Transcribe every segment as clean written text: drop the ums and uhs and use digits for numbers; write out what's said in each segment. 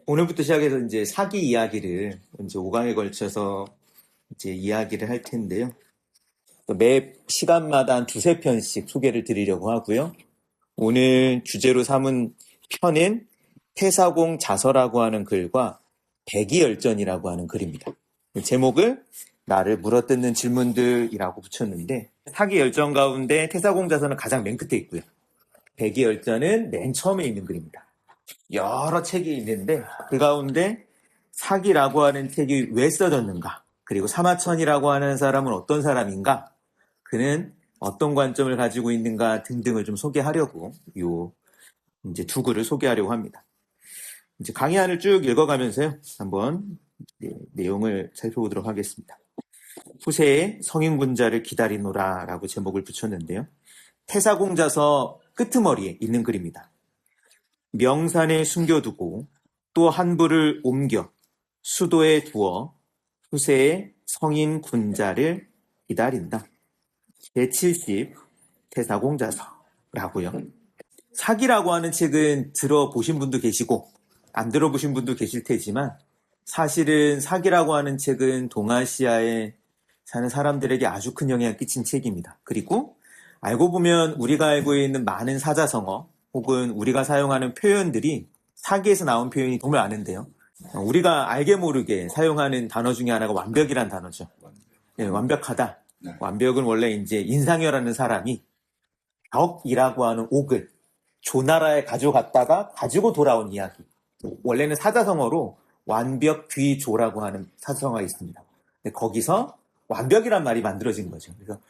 오늘부터 시작해서 이제 사기 이야기를 이제 5강에 걸쳐서 이제 이야기를 할 텐데요. 매 시간마다 한 두세 편씩 소개를 드리려고 하고요. 오늘 주제로 삼은 편은 태사공 자서라고 하는 글과 백이열전이라고 하는 글입니다. 제목을 나를 물어뜯는 질문들이라고 붙였는데 사기 열전 가운데 태사공 자서는 가장 맨 끝에 있고요. 백이열전은 맨 처음에 있는 글입니다. 여러 책이 있는데 그 가운데 사기라고 하는 책이 왜 써졌는가, 그리고 사마천이라고 하는 사람은 어떤 사람인가, 그는 어떤 관점을 가지고 있는가 등등을 좀 소개하려고 요 이제 두 글을 소개하려고 합니다. 이제 강의안을 쭉 읽어가면서요 한번 내용을 살펴보도록 하겠습니다. 후세에 성인군자를 기다리노라라고 제목을 붙였는데요. 태사공자서 끄트머리에 있는 글입니다. 명산에 숨겨두고 또 한 부를 옮겨 수도에 두어 후세의 성인 군자를 기다린다. 제70 태사공자서라고요. 사기라고 하는 책은 들어보신 분도 계시고 안 들어보신 분도 계실 테지만 사실은 사기라고 하는 책은 동아시아에 사는 사람들에게 아주 큰 영향을 끼친 책입니다. 그리고 알고 보면 우리가 알고 있는 많은 사자성어 혹은 우리가 사용하는 표현들이 사기에서 나온 표현이 정말 많은데요. 우리가 알게 모르게 사용하는 단어 중에 하나가 완벽이란 단어죠. 네, 완벽하다. 완벽은 원래 이제 인상여라는 사람이 벽이라고 하는 옥을 조나라에 가져갔다가 가지고 돌아온 이야기. 원래는 사자성어로 완벽귀조라고 하는 사자성어가 있습니다. 근데 거기서 완벽이란 말이 만들어진 거죠. 그래서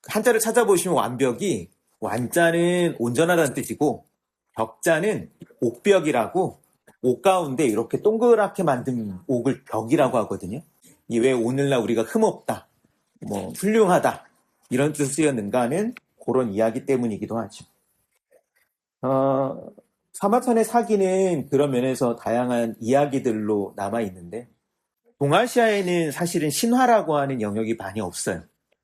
한자를 찾아보시면 완벽이 완자는 온전하다는 뜻이고 벽자는 옥벽이라고 옥 가운데 이렇게 동그랗게 만든 옥을 벽이라고 하거든요. 이 왜 오늘날 우리가 흠없다, 뭐 훌륭하다 이런 뜻을 쓰였는가는 그런 이야기 때문이기도 하죠. 사마천의 사기는 그런 면에서 다양한 이야기들로 남아있는데 동아시아에는 사실은 신화라고 하는 영역이 많이 없어요.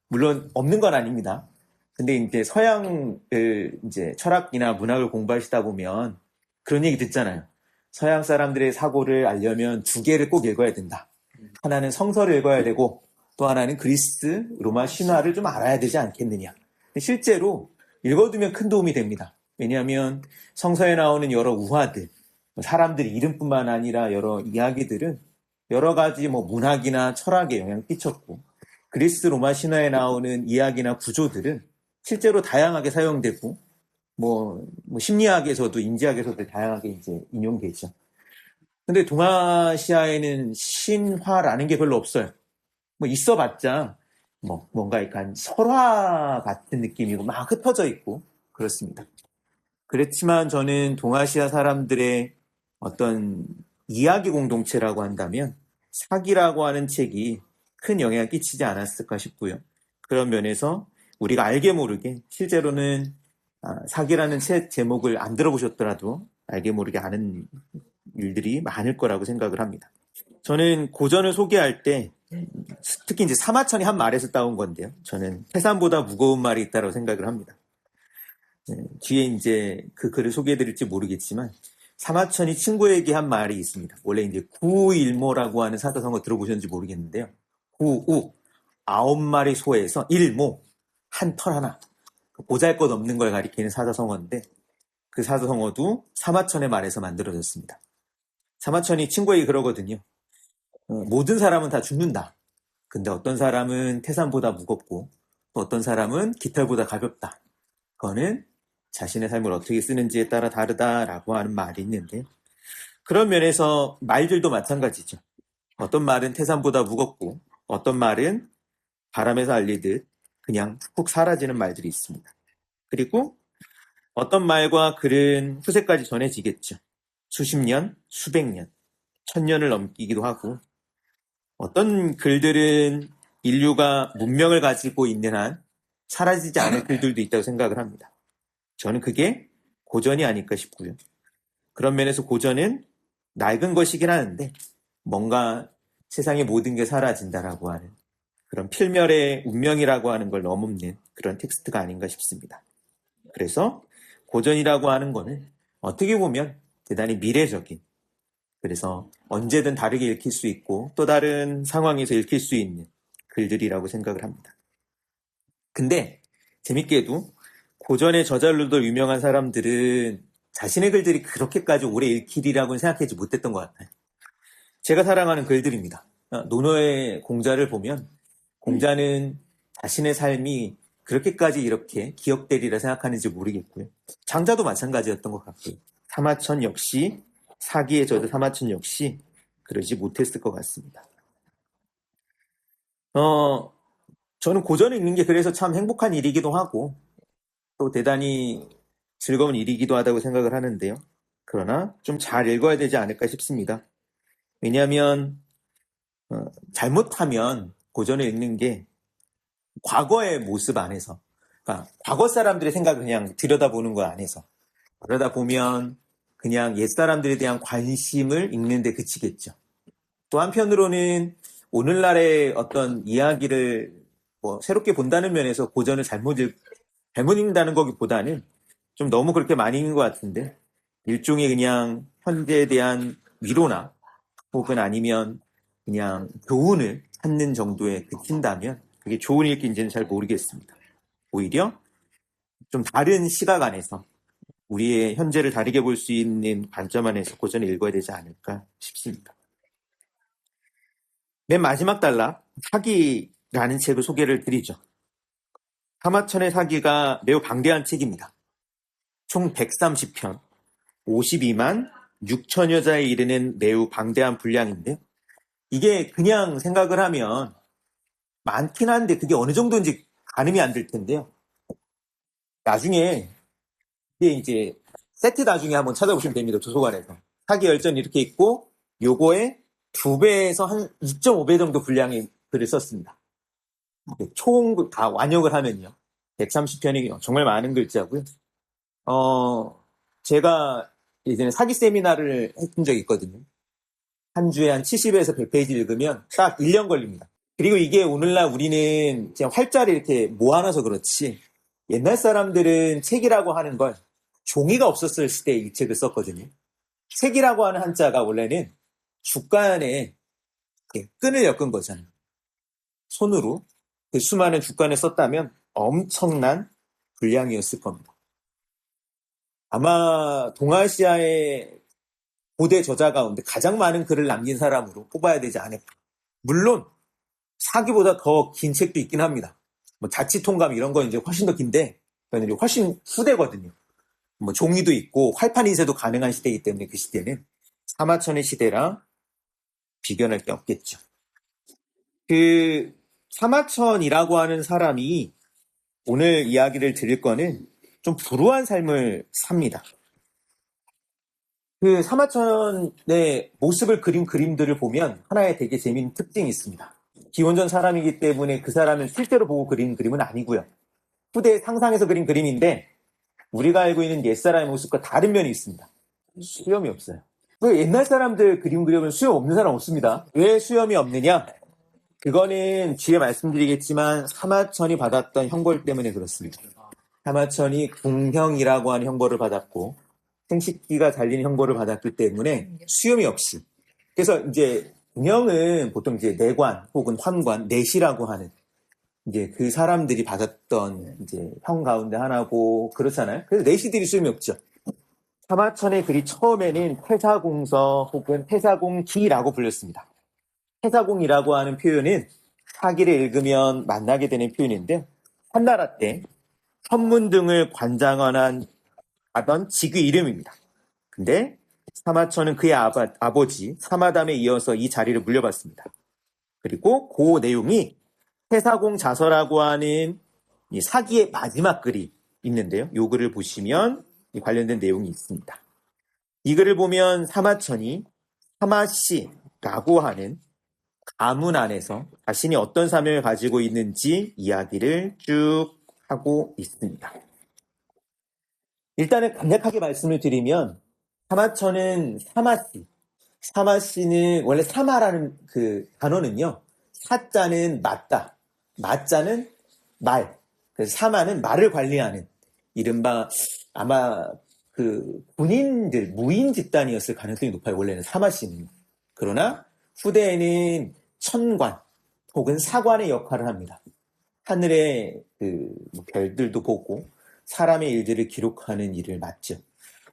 물론 없는 건 아닙니다. 근데 이제 서양을 이제 철학이나 문학을 공부하시다 보면 그런 얘기 듣잖아요. 서양 사람들의 사고를 알려면 두 개를 꼭 읽어야 된다. 하나는 성서를 읽어야 되고 또 하나는 그리스, 로마 신화를 좀 알아야 되지 않겠느냐. 실제로 읽어두면 큰 도움이 됩니다. 왜냐하면 성서에 나오는 여러 우화들, 사람들의 이름뿐만 아니라 여러 이야기들은 여러 가지 뭐 문학이나 철학에 영향을 끼쳤고 그리스 로마 신화에 나오는 이야기나 구조들은 실제로 다양하게 사용되고 뭐 심리학에서도 인지학에서도 다양하게 이제 인용되죠. 근데 동아시아에는 신화라는 게 별로 없어요. 뭐 있어봤자 뭐 뭔가 약간 설화 같은 느낌이고 막 흩어져 있고 그렇습니다. 그렇지만 저는 동아시아 사람들의 어떤 이야기 공동체라고 한다면 사기라고 하는 책이 큰 영향을 끼치지 않았을까 싶고요. 그런 면에서 우리가 알게 모르게 실제로는 사기라는 책 제목을 안 들어보셨더라도 알게 모르게 아는 일들이 많을 거라고 생각을 합니다. 저는 고전을 소개할 때 특히 이제 사마천이 한 말에서 따온 건데요. 저는 태산보다 무거운 말이 있다고 생각을 합니다. 뒤에 이제 그 글을 소개해드릴지 모르겠지만 사마천이 친구에게 한 말이 있습니다. 원래 이제 구일모라고 하는 사자성어 들어보셨는지 모르겠는데요. 구우 9마리 소에서 일모 한 털 하나, 보잘것없는 걸 가리키는 사자성어인데 그 사자성어도 사마천의 말에서 만들어졌습니다. 사마천이 친구에게 그러거든요. 모든 사람은 다 죽는다. 근데 어떤 사람은 태산보다 무겁고 또 어떤 사람은 깃털보다 가볍다. 그거는 자신의 삶을 어떻게 쓰는지에 따라 다르다라고 하는 말이 있는데 그런 면에서 말들도 마찬가지죠. 어떤 말은 태산보다 무겁고 어떤 말은 바람에서 알리듯 그냥 훅 사라지는 말들이 있습니다. 그리고 어떤 말과 글은 후세까지 전해지겠죠. 수십 년, 수백 년, 1000년을 넘기기도 하고 어떤 글들은 인류가 문명을 가지고 있는 한 사라지지 않을 글들도 있다고 생각을 합니다. 저는 그게 고전이 아닐까 싶고요. 그런 면에서 고전은 낡은 것이긴 하는데 뭔가 세상의 모든 게 사라진다라고 하는 그런 필멸의 운명이라고 하는 걸 넘는 그런 텍스트가 아닌가 싶습니다. 그래서 고전이라고 하는 거는 어떻게 보면 대단히 미래적인 그래서 언제든 다르게 읽힐 수 있고 또 다른 상황에서 읽힐 수 있는 글들이라고 생각을 합니다. 근데 재밌게도 고전의 저자들도 유명한 사람들은 자신의 글들이 그렇게까지 오래 읽히리라고는 생각하지 못했던 것 같아요. 제가 사랑하는 글들입니다. 노노의 공자를 보면 공자는 자신의 삶이 그렇게까지 이렇게 기억되리라 생각하는지 모르겠고요. 장자도 마찬가지였던 것 같고요. 사마천 역시 사기의 저자 사마천 역시 그러지 못했을 것 같습니다. 저는 고전을 읽는 게 그래서 참 행복한 일이기도 하고 또 대단히 즐거운 일이기도 하다고 생각을 하는데요. 그러나 좀 잘 읽어야 되지 않을까 싶습니다. 왜냐하면 잘못하면 고전을 읽는 게 과거의 모습 안에서, 그러니까 과거 사람들의 생각을 그냥 들여다보는 거 안에서 그러다 보면 그냥 옛 사람들에 대한 관심을 읽는 데 그치겠죠. 또 한편으로는 오늘날의 어떤 이야기를 새롭게 본다는 면에서 고전을 잘못 읽는다는 거기보다는 좀 너무 그렇게 많이 읽는 것 같은데 일종의 그냥 현재에 대한 위로나 혹은 아니면 그냥 교훈을 찾는 정도에 그친다면 그게 좋은 읽기인지는 잘 모르겠습니다. 오히려 좀 다른 시각 안에서 우리의 현재를 다르게 볼 수 있는 관점 안에서 고전을 읽어야 되지 않을까 싶습니다. 맨 마지막 단락, 사기라는 책을 소개를 드리죠. 사마천의 사기가 매우 방대한 책입니다. 총 130편, 52만 6천여 자에 이르는 매우 방대한 분량인데요. 이게 그냥 생각을 하면 많긴 한데 그게 어느 정도인지 가늠이 안 될 텐데요. 나중에 이제 세트 나중에 한번 찾아보시면 됩니다. 도서관에서. 사기 열전 이렇게 있고 요거에 2배에서 한 2.5배 정도 분량의 글을 썼습니다. 총 다 완역을 하면요. 130편이 정말 많은 글자고요. 제가 예전에 사기 세미나를 했던 적이 있거든요. 한 주에 한 70에서 100페이지 읽으면 딱 1년 걸립니다. 그리고 이게 오늘날 우리는 그냥 활자를 이렇게 모아놔서 그렇지 옛날 사람들은 책이라고 하는 걸 종이가 없었을 시대에 이 책을 썼거든요. 책이라고 하는 한자가 원래는 주간에 끈을 엮은 거잖아요. 손으로 그 수많은 주간을 썼다면 엄청난 분량이었을 겁니다. 아마 동아시아의 고대 저자 가운데 가장 많은 글을 남긴 사람으로 뽑아야 되지 않을까. 물론 사기보다 더 긴 책도 있긴 합니다. 자치통감 이런 거 이제 훨씬 더 긴데 그건 훨씬 후대거든요. 종이도 있고 활판 인쇄도 가능한 시대이기 때문에 그 시대는 사마천의 시대랑 비교할 게 없겠죠. 그 사마천이라고 하는 사람이 오늘 이야기를 드릴 거는 좀 불우한 삶을 삽니다. 그 사마천의 모습을 그린 그림들을 보면 하나의 되게 재미있는 특징이 있습니다. 기원전 사람이기 때문에 그 사람을 실제로 보고 그린 그림은 아니고요. 후대 상상해서 그린 그림인데 우리가 알고 있는 옛사람의 모습과 다른 면이 있습니다. 수염이 없어요. 왜 옛날 사람들 그림 그려면 수염 없는 사람 없습니다. 왜 수염이 없느냐? 그거는 뒤에 말씀드리겠지만 사마천이 받았던 형벌 때문에 그렇습니다. 사마천이 궁형이라고 하는 형벌을 받았고 생식기가 달린 형벌을 받았기 때문에 수염이 없이. 그래서 이제 궁형은 보통 이제 내관 혹은 환관, 내시라고 하는 이제 그 사람들이 받았던 이제 형 가운데 하나고 그렇잖아요. 그래서 내시들이 수염이 없죠. 사마천의 글이 처음에는 태사공서 혹은 태사공기라고 불렸습니다. 태사공이라고 하는 표현은 사기를 읽으면 만나게 되는 표현인데 한나라 때 천문 등을 관장하던 직위 이름입니다. 근데 사마천은 그의 아버지 사마담에 이어서 이 자리를 물려받습니다. 그리고 그 내용이 태사공자서라고 하는 이 사기의 마지막 글이 있는데요. 이 글을 보시면 관련된 내용이 있습니다. 이 글을 보면 사마천이 사마씨라고 하는 가문 안에서 자신이 어떤 사명을 가지고 있는지 이야기를 쭉 하고 있습니다. 일단은 간략하게 말씀을 드리면 사마천은 사마씨는 원래 사마라는 그 단어는요. 사자는 맞다, 마자는 말, 그래서 사마는 말을 관리하는 이른바 아마 그 군인들, 무인 집단이었을 가능성이 높아요. 원래는 사마씨는. 그러나 후대에는 천관 혹은 사관의 역할을 합니다. 하늘의 뭐 별들도 보고 사람의 일들을 기록하는 일을 맡죠.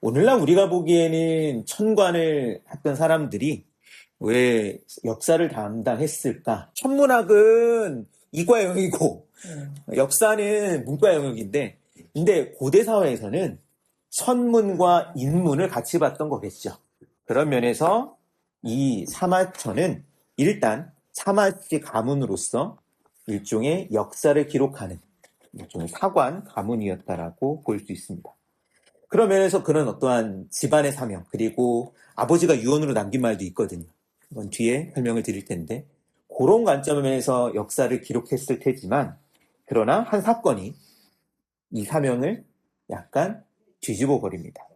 오늘날 우리가 보기에는 천관을 했던 사람들이 왜 역사를 담당했을까? 천문학은 이과 영역이고 역사는 문과 영역인데, 근데 고대 사회에서는 천문과 인문을 같이 봤던 거겠죠. 그런 면에서 이 사마천은 일단 사마씨 가문으로서 일종의 역사를 기록하는 일종의 사관 가문이었다라고 볼 수 있습니다. 그런 면에서 그런 어떠한 집안의 사명, 그리고 아버지가 유언으로 남긴 말도 있거든요. 이건 뒤에 설명을 드릴 텐데, 그런 관점에서 역사를 기록했을 테지만, 그러나 한 사건이 이 사명을 약간 뒤집어 버립니다.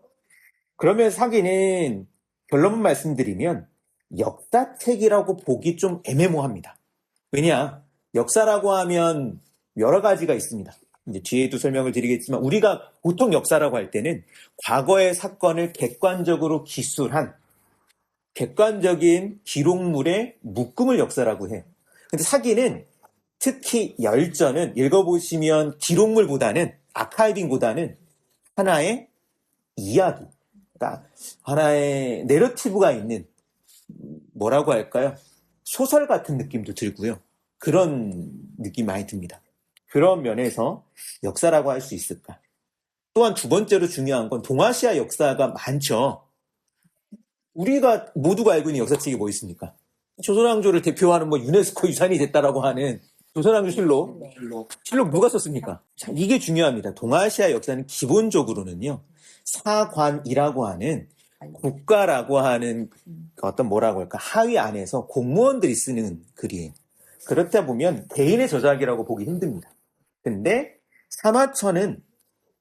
그러면 사기는 결론만 말씀드리면 역사책이라고 보기 좀 애매모호합니다. 왜냐? 역사라고 하면 여러 가지가 있습니다. 이제 뒤에도 설명을 드리겠지만, 우리가 보통 역사라고 할 때는 과거의 사건을 객관적으로 기술한 객관적인 기록물의 묶음을 역사라고 해요. 근데 사기는 특히 열전은 읽어보시면 기록물보다는, 아카이빙보다는 하나의 이야기, 그러니까 하나의 내러티브가 있는, 뭐라고 할까요? 소설 같은 느낌도 들고요. 그런 느낌 많이 듭니다. 그런 면에서 역사라고 할 수 있을까? 또한 두 번째로 중요한 건 동아시아 역사가 많죠. 우리가 모두가 알고 있는 역사책이 뭐 있습니까? 조선왕조를 대표하는 뭐 유네스코 유산이 됐다라고 하는 조선왕조 실록. 실록 누가 썼습니까? 자, 이게 중요합니다. 동아시아 역사는 기본적으로는요, 사관이라고 하는 국가라고 하는 어떤 뭐라고 할까, 하위 안에서 공무원들이 쓰는 글이에요. 그렇다 보면 개인의 저작이라고 보기 힘듭니다. 근데 사마천은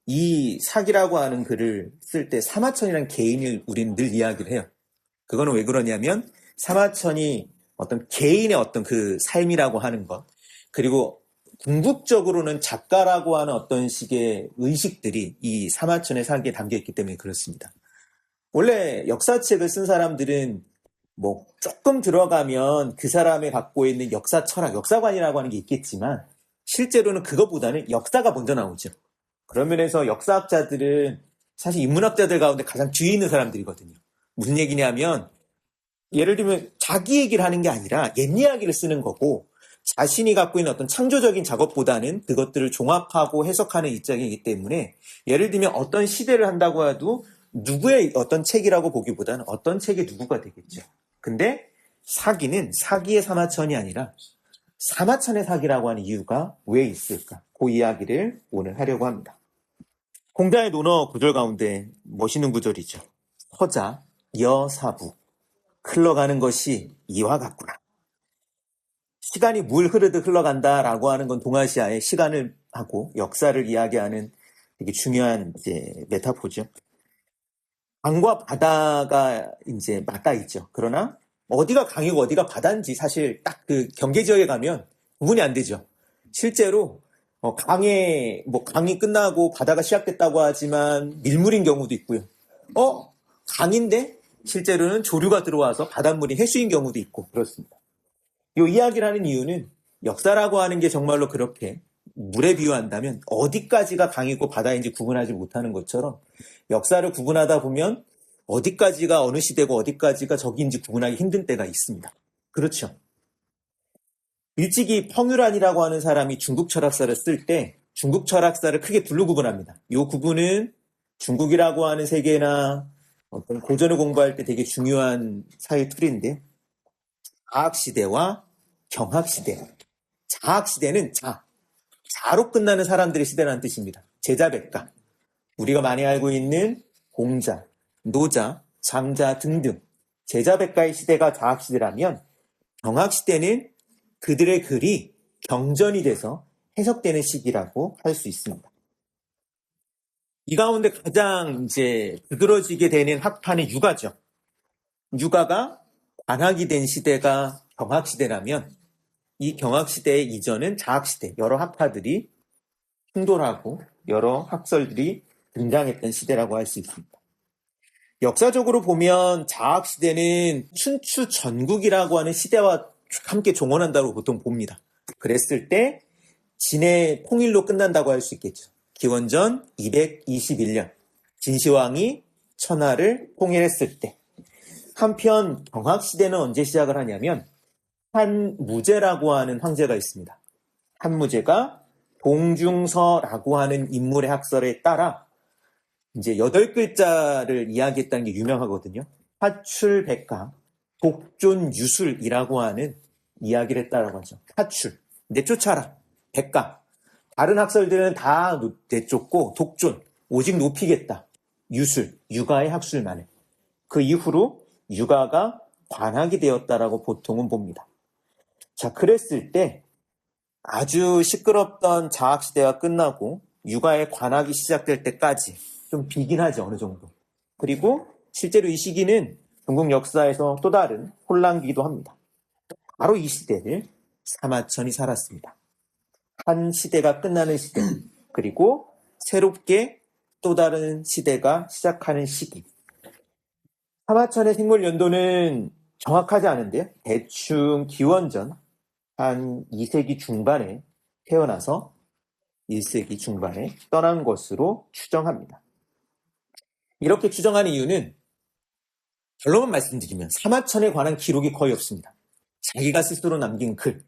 이 사기라고 하는 글을 쓸 때 사마천이라는 개인을 우리는 늘 이야기를 해요. 그거는 왜 그러냐면 사마천이 어떤 개인의 어떤 그 삶이라고 하는 것, 그리고 궁극적으로는 작가라고 하는 어떤 식의 의식들이 이 사마천의 사기에 담겨 있기 때문에 그렇습니다. 원래 역사책을 쓴 사람들은 뭐 조금 들어가면 그 사람이 갖고 있는 역사 철학, 역사관이라고 하는 게 있겠지만 실제로는 그것보다는 역사가 먼저 나오죠. 그런 면에서 역사학자들은 사실 인문학자들 가운데 가장 뒤에 있는 사람들이거든요. 무슨 얘기냐면 예를 들면 자기 얘기를 하는 게 아니라 옛 이야기를 쓰는 거고, 자신이 갖고 있는 어떤 창조적인 작업보다는 그것들을 종합하고 해석하는 입장이기 때문에, 예를 들면 어떤 시대를 한다고 해도 누구의 어떤 책이라고 보기보다는 어떤 책의 누구가 되겠죠. 근데 사기는 사기의 사마천이 아니라 사마천의 사기라고 하는 이유가 왜 있을까? 그 이야기를 오늘 하려고 합니다. 공자의 논어 구절 가운데 멋있는 구절이죠. 서자, 여사부. 흘러가는 것이 이와 같구나. 시간이 물 흐르듯 흘러간다라고 하는 건 동아시아의 시간을 하고 역사를 이야기하는 되게 중요한 이제 메타포죠. 강과 바다가 이제 맞닿아 있죠. 그러나 어디가 강이고 어디가 바다인지 사실 딱 그 경계 지역에 가면 구분이 안 되죠. 실제로 강이 끝나고 바다가 시작됐다고 하지만 밀물인 경우도 있고요. 강인데 실제로는 조류가 들어와서 바닷물이 해수인 경우도 있고 그렇습니다. 이 이야기를 하는 이유는 역사라고 하는 게 정말로 그렇게 물에 비유한다면 어디까지가 강이고 바다인지 구분하지 못하는 것처럼 역사를 구분하다 보면 어디까지가 어느 시대고 어디까지가 저기인지 구분하기 힘든 때가 있습니다. 그렇죠. 일찍이 펑유란이라고 하는 사람이 중국 철학사를 쓸 때 중국 철학사를 크게 둘로 구분합니다. 이 구분은 중국이라고 하는 세계나 어떤 고전을 공부할 때 되게 중요한 사회 틀인데, 자학시대와 경학시대. 자학시대는 자로 끝나는 사람들의 시대라는 뜻입니다. 제자백가. 우리가 많이 알고 있는 공자, 노자, 장자 등등 제자백가의 시대가 자학시대라면, 경학시대는 그들의 글이 경전이 돼서 해석되는 시기라고 할 수 있습니다. 이 가운데 가장 이제 두드러지게 되는 학파는 유가죠. 유가가 관학이 된 시대가 경학시대라면 이 경학시대의 이전은 자학시대, 여러 학파들이 충돌하고 여러 학설들이 등장했던 시대라고 할 수 있습니다. 역사적으로 보면 자학시대는 춘추 전국이라고 하는 시대와 함께 종언한다고 보통 봅니다. 그랬을 때 진의 통일로 끝난다고 할 수 있겠죠. 기원전 221년 진시황이 천하를 통일했을 때. 한편 경학시대는 언제 시작을 하냐면 한무제라고 하는 황제가 있습니다. 한무제가 동중서라고 하는 인물의 학설에 따라 이제 8글자를 이야기했다는 게 유명하거든요. 화출백가, 독존유술이라고 하는 이야기를 했다라고 하죠. 화출, 내쫓아라. 백가, 다른 학설들은 다 내쫓고 독존, 오직 높이겠다. 유술, 육아의 학술만을. 그 이후로 육아가 관학이 되었다라고 보통은 봅니다. 자, 그랬을 때 아주 시끄럽던 자학시대가 끝나고 육아의 관학이 시작될 때까지 좀 비긴 하죠, 어느 정도. 그리고 실제로 이 시기는 중국 역사에서 또 다른 혼란기도 합니다. 바로 이 시대를 사마천이 살았습니다. 한 시대가 끝나는 시대, 그리고 새롭게 또 다른 시대가 시작하는 시기. 사마천의 생물 연도는 정확하지 않은데요. 대충 기원전 한 2세기 중반에 태어나서 1세기 중반에 떠난 것으로 추정합니다. 이렇게 추정하는 이유는 결론만 말씀드리면 사마천에 관한 기록이 거의 없습니다. 자기가 스스로 남긴 글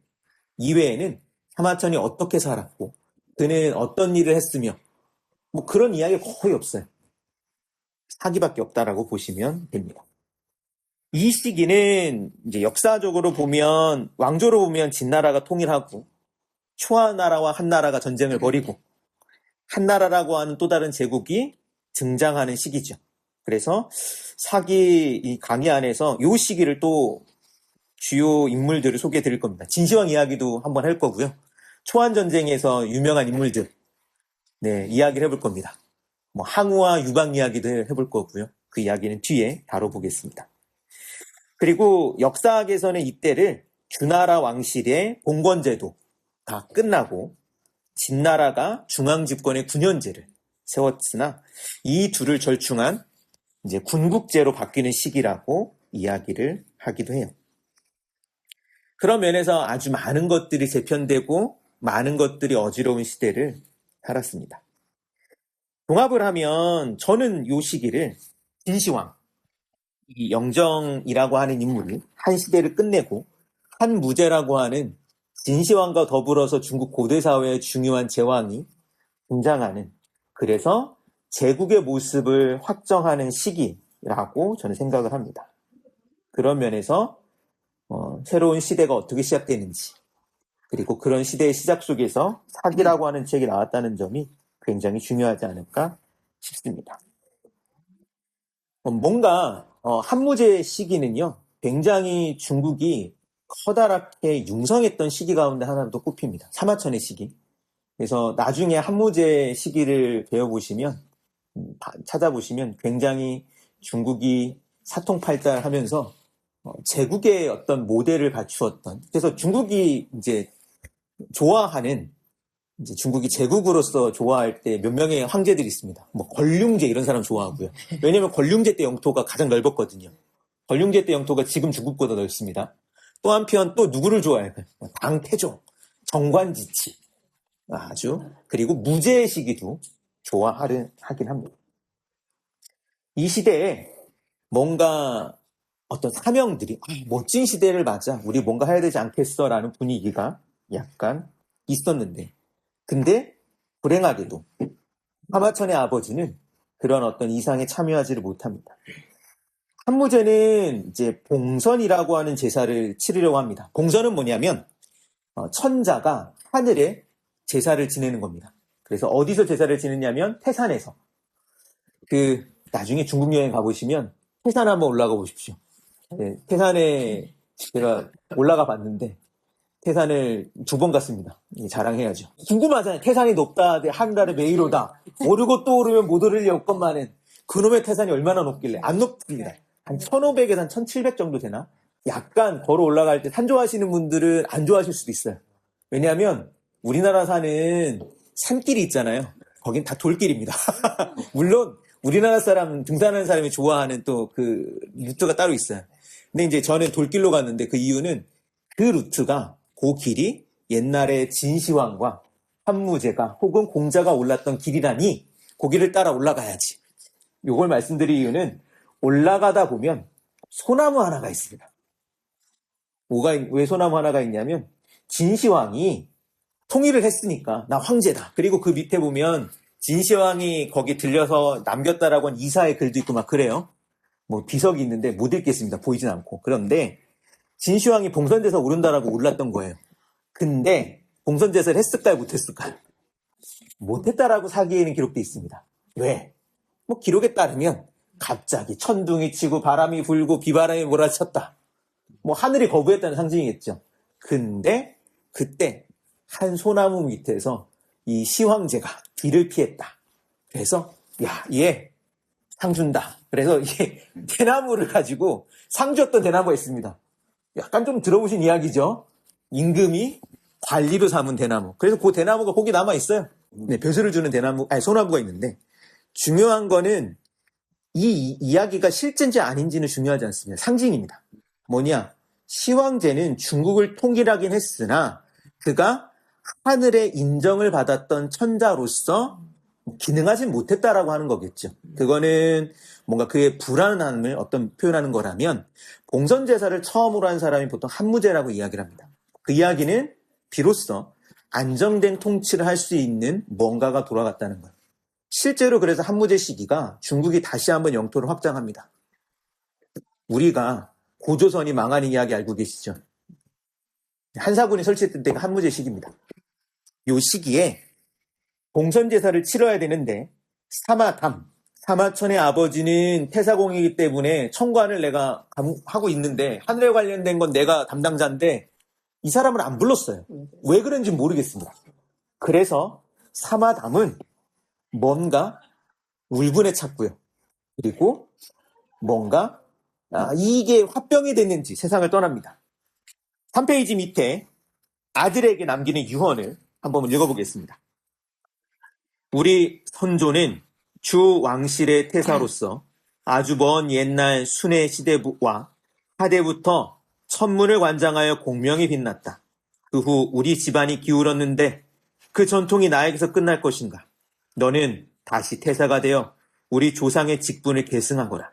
이외에는 사마천이 어떻게 살았고 그는 어떤 일을 했으며 뭐 그런 이야기가 거의 없어요. 사기밖에 없다라고 보시면 됩니다. 이 시기는 이제 역사적으로 보면 왕조로 보면 진나라가 통일하고 초하나라와 한나라가 전쟁을 벌이고 한나라라고 하는 또 다른 제국이 등장하는 시기죠. 그래서 사기 이 강의 안에서 이 시기를 또 주요 인물들을 소개해 드릴 겁니다. 진시황 이야기도 한번 할 거고요. 초안 전쟁에서 유명한 인물들 이야기를 해볼 겁니다. 뭐 항우와 유방 이야기도 해볼 거고요. 그 이야기는 뒤에 다뤄보겠습니다. 그리고 역사학에서는 이때를 주나라 왕실의 봉건제도 다 끝나고 진나라가 중앙집권의 9년제를 세웠으나 이 둘을 절충한 이제 군국제로 바뀌는 시기라고 이야기를 하기도 해요. 그런 면에서 아주 많은 것들이 재편되고 많은 것들이 어지러운 시대를 살았습니다. 종합을 하면 저는 이 시기를 진시황, 이 영정이라고 하는 인물이 한 시대를 끝내고 한무제라고 하는 진시황과 더불어서 중국 고대사회의 중요한 제왕이 등장하는, 그래서 제국의 모습을 확정하는 시기라고 저는 생각을 합니다. 그런 면에서 새로운 시대가 어떻게 시작되는지, 그리고 그런 시대의 시작 속에서 사기라고 하는 책이 나왔다는 점이 굉장히 중요하지 않을까 싶습니다. 뭔가 한무제 시기는요, 굉장히 중국이 커다랗게 융성했던 시기 가운데 하나로 또 꼽힙니다. 사마천의 시기. 그래서 나중에 한무제 시기를 배워보시면, 찾아보시면 굉장히 중국이 사통팔달하면서 제국의 어떤 모델을 갖추었던, 그래서 중국이 이제 좋아하는, 이제 중국이 제국으로서 좋아할 때 몇 명의 황제들이 있습니다. 뭐 권륭제 이런 사람 좋아하고요. 왜냐면 권륭제 때 영토가 가장 넓었거든요. 권륭제 때 영토가 지금 중국보다 넓습니다. 또 한편 또 누구를 좋아할까요? 당태종, 정관지치, 아주, 그리고 무제의 시기도 좋아하긴 합니다. 이 시대에 뭔가 어떤 사명들이 멋진 시대를 맞아 우리 뭔가 해야 되지 않겠어 라는 분위기가 약간 있었는데, 근데 불행하게도 사마천의 아버지는 그런 어떤 이상에 참여하지를 못합니다. 한무제는 이제 봉선이라고 하는 제사를 치르려고 합니다. 봉선은 뭐냐면 천자가 하늘에 제사를 지내는 겁니다. 그래서 어디서 제사를 지내냐면 태산에서. 나중에 중국 여행 가보시면 태산 한번 올라가 보십시오. 태산에 제가 올라가 봤는데 태산을 2번 갔습니다. 자랑해야죠. 궁금하잖아요. 태산이 높다, 하늘아래 매일오다. 오르고 또 오르면 못 오를 리 없건만은 그놈의 태산이 얼마나 높길래. 안 높습니다. 한 1500에서 한 1700 정도 되나? 약간 걸어 올라갈 때 산 좋아하시는 분들은 안 좋아하실 수도 있어요. 왜냐하면 우리나라 산은 산길이 있잖아요. 거긴 다 돌길입니다. 물론 우리나라 사람, 등산하는 사람이 좋아하는 또 그 루트가 따로 있어요. 근데 이제 저는 돌길로 갔는데 그 이유는 그 루트가 그 길이 옛날에 진시황과 한무제가 혹은 공자가 올랐던 길이라니 그 길을 따라 올라가야지. 요걸 말씀드릴 이유는 올라가다 보면 소나무 하나가 있습니다. 왜 소나무 하나가 있냐면 진시황이 통일을 했으니까 나 황제다. 그리고 그 밑에 보면 진시황이 거기 들려서 남겼다라고 한 이사의 글도 있고 막 그래요. 뭐 비석이 있는데 못 읽겠습니다. 보이진 않고. 그런데 진시황이 봉선제사 오른다라고 올랐던 거예요. 근데 봉선제사를 했을까요? 못했을까요? 못했다라고 사기에는 기록돼 있습니다. 왜? 뭐 기록에 따르면 갑자기 천둥이 치고 바람이 불고 비바람이 몰아쳤다. 뭐 하늘이 거부했다는 상징이겠죠. 근데 그때 한 소나무 밑에서 이 시황제가 뒤를 피했다. 그래서 얘 상 준다. 그래서 이게 대나무를 가지고 상 줬던 대나무가 있습니다. 약간 좀 들어보신 이야기죠. 임금이 관리로 삼은 대나무. 그래서 그 대나무가 거기 남아 있어요. 네, 벼슬을 주는 소나무가 있는데 중요한 거는 이 이야기가 실제인지 아닌지는 중요하지 않습니다. 상징입니다. 뭐냐? 시황제는 중국을 통일하긴 했으나 그가 하늘의 인정을 받았던 천자로서 기능하진 못했다라고 하는 거겠죠. 그거는 뭔가 그의 불안함을 어떤 표현하는 거라면 봉선제사를 처음으로 한 사람이 보통 한무제라고 이야기를 합니다. 그 이야기는 비로소 안정된 통치를 할 수 있는 뭔가가 돌아갔다는 거예요. 실제로 그래서 한무제 시기가 중국이 다시 한번 영토를 확장합니다. 우리가 고조선이 망하는 이야기 알고 계시죠? 한사군이 설치했던 때가 한무제 시기입니다. 이 시기에 봉선제사를 치러야 되는데 사마천의 아버지는 태사공이기 때문에 청관을 내가 하고 있는데 하늘에 관련된 건 내가 담당자인데 이 사람을 안 불렀어요. 왜 그런지 모르겠습니다. 그래서 사마담은 뭔가 울분에 찼고요. 그리고 뭔가 이게 화병이 됐는지 세상을 떠납니다. 3페이지 밑에 아들에게 남기는 유언을 한번 읽어보겠습니다. 우리 선조는 주 왕실의 태사로서 아주 먼 옛날 순의 시대와 하대부터 천문을 관장하여 공명이 빛났다. 그 후 우리 집안이 기울었는데 그 전통이 나에게서 끝날 것인가? 너는 다시 태사가 되어 우리 조상의 직분을 계승하거라.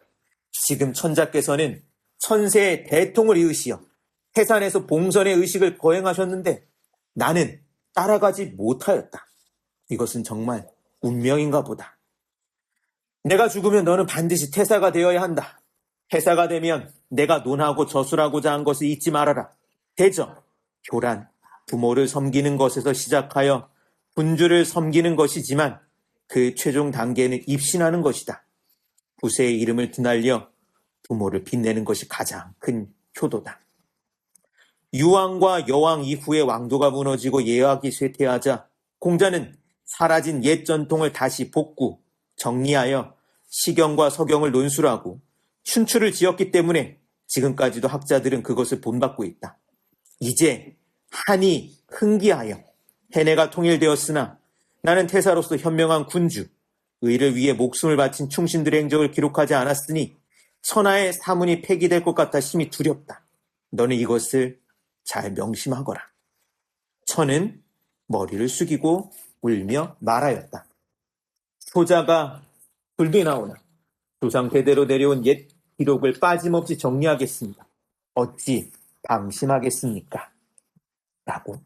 지금 천자께서는 천세의 대통을 이으시어 태산에서 봉선의 의식을 거행하셨는데 나는 따라가지 못하였다. 이것은 정말 운명인가 보다. 내가 죽으면 너는 반드시 태사가 되어야 한다. 태사가 되면 내가 논하고 저술하고자 한 것을 잊지 말아라. 대저, 교란, 부모를 섬기는 것에서 시작하여 군주를 섬기는 것이지만 그 최종 단계는 입신하는 것이다. 부세의 이름을 드날려 부모를 빛내는 것이 가장 큰 효도다. 유왕과 여왕 이후에 왕도가 무너지고 예약이 쇠퇴하자 공자는 사라진 옛 전통을 다시 복구, 정리하여 시경과 서경을 논술하고 춘추를 지었기 때문에 지금까지도 학자들은 그것을 본받고 있다. 이제 한이 흥기하여 해내가 통일되었으나 나는 태사로서 현명한 군주, 의를 위해 목숨을 바친 충신들의 행적을 기록하지 않았으니 천하의 사문이 폐기될 것 같아 심히 두렵다. 너는 이것을 잘 명심하거라. 천은 머리를 숙이고 울며 말하였다. 소자가 불도 나오나 조상 대대로 내려온 옛 기록을 빠짐없이 정리하겠습니다. 어찌 방심하겠습니까? 라고.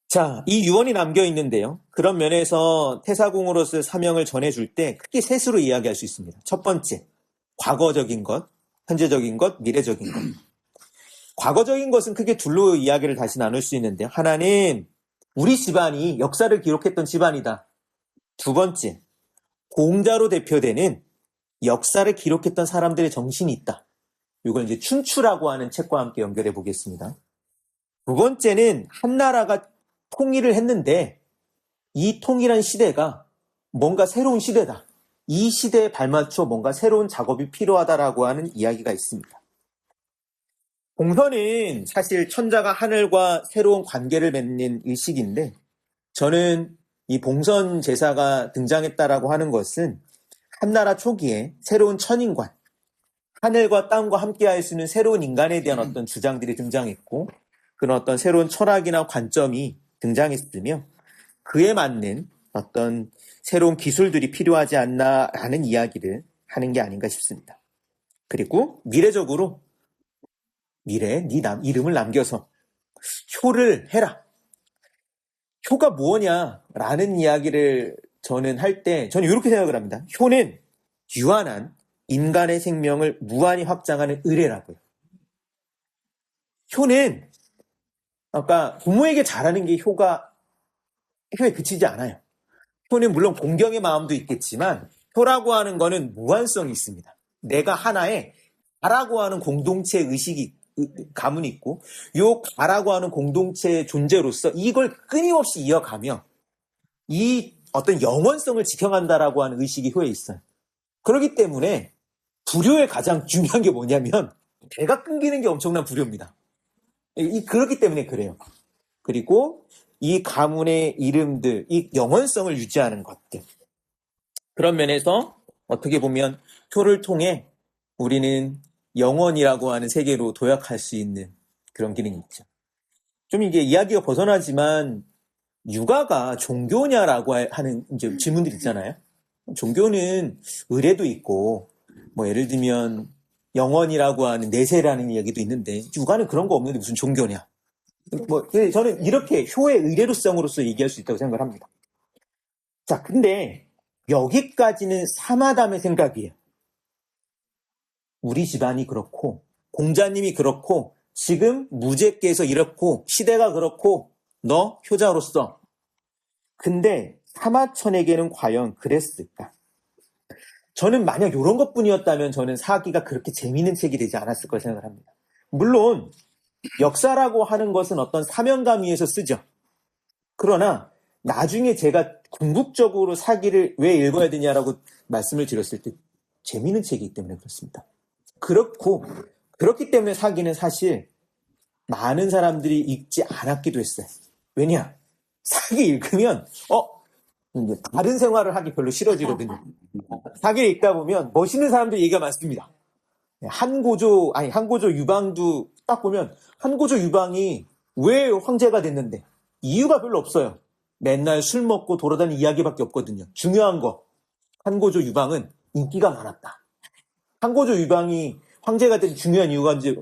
자, 이 유언이 남겨 있는데요. 그런 면에서 태사공으로서의 사명을 전해줄 때 크게 셋으로 이야기할 수 있습니다. 첫 번째, 과거적인 것, 현재적인 것, 미래적인 것. 과거적인 것은 크게 둘로 이야기를 다시 나눌 수 있는데요. 하나는 우리 집안이 역사를 기록했던 집안이다. 두 번째, 공자로 대표되는 역사를 기록했던 사람들의 정신이 있다. 이걸 이제 춘추라고 하는 책과 함께 연결해 보겠습니다. 두 번째는 한 나라가 통일을 했는데 이 통일한 시대가 뭔가 새로운 시대다. 이 시대에 발맞춰 뭔가 새로운 작업이 필요하다라고 하는 이야기가 있습니다. 봉선은 사실 천자가 하늘과 새로운 관계를 맺는 일식인데 저는 이 봉선 제사가 등장했다라고 하는 것은 한나라 초기에 새로운 천인관, 하늘과 땅과 함께할 수 있는 새로운 인간에 대한 어떤 주장들이 등장했고 그런 어떤 새로운 철학이나 관점이 등장했으며 그에 맞는 어떤 새로운 기술들이 필요하지 않나라는 이야기를 하는 게 아닌가 싶습니다. 그리고 미래적으로 미래에 네 이름을 남겨서 효를 해라. 효가 무엇냐라는 이야기를 저는 할 때 저는 이렇게 생각을 합니다. 효는 유한한 인간의 생명을 무한히 확장하는 의뢰라고요. 효는 아까 부모에게 잘하는 게 효에 그치지 않아요. 효는 물론 공경의 마음도 있겠지만 효라고 하는 거는 무한성이 있습니다. 내가 하나의 가라고 하는 공동체 의식이 가문이 있고 요 가라고 하는 공동체의 존재로서 이걸 끊임없이 이어가며 이 어떤 영원성을 지켜간다라고 하는 의식이 효에 있어요. 그렇기 때문에 불효의 가장 중요한 게 뭐냐면 배가 끊기는 게 엄청난 불효입니다. 그렇기 때문에 그래요. 그리고 이 가문의 이름들, 이 영원성을 유지하는 것들. 그런 면에서 어떻게 보면 효를 통해 우리는 영원이라고 하는 세계로 도약할 수 있는 그런 기능이 있죠. 좀 이게 이야기가 벗어나지만 육아가 종교냐라고 하는 이제 질문들이 있잖아요. 종교는 의례도 있고 뭐 예를 들면 영원이라고 하는 내세라는 이야기도 있는데 육아는 그런 거 없는데 무슨 종교냐. 뭐 저는 이렇게 효의 의례로성으로서 얘기할 수 있다고 생각을 합니다. 자, 근데 여기까지는 사마담의 생각이에요. 우리 집안이 그렇고 공자님이 그렇고 지금 무제께서 이렇고 시대가 그렇고 너 효자로서. 근데 사마천에게는 과연 그랬을까? 저는 만약 이런 것뿐이었다면 저는 사기가 그렇게 재미있는 책이 되지 않았을 거라 생각을 합니다. 물론 역사라고 하는 것은 어떤 사명감 위에서 쓰죠. 그러나 나중에 제가 궁극적으로 사기를 왜 읽어야 되냐라고 말씀을 드렸을 때 재미있는 책이기 때문에 그렇습니다. 그렇기 때문에 사기는 사실 많은 사람들이 읽지 않았기도 했어요. 왜냐? 사기 읽으면 이제 다른 생활을 하기 별로 싫어지거든요. 사기를 읽다 보면 멋있는 사람들 얘기가 많습니다. 한고조 유방도 딱 보면 한고조 유방이 왜 황제가 됐는데 이유가 별로 없어요. 맨날 술 먹고 돌아다니는 이야기밖에 없거든요. 중요한 거 한고조 유방은 인기가 많았다. 한고조 유방이 황제가 된 중요한 이유가 이제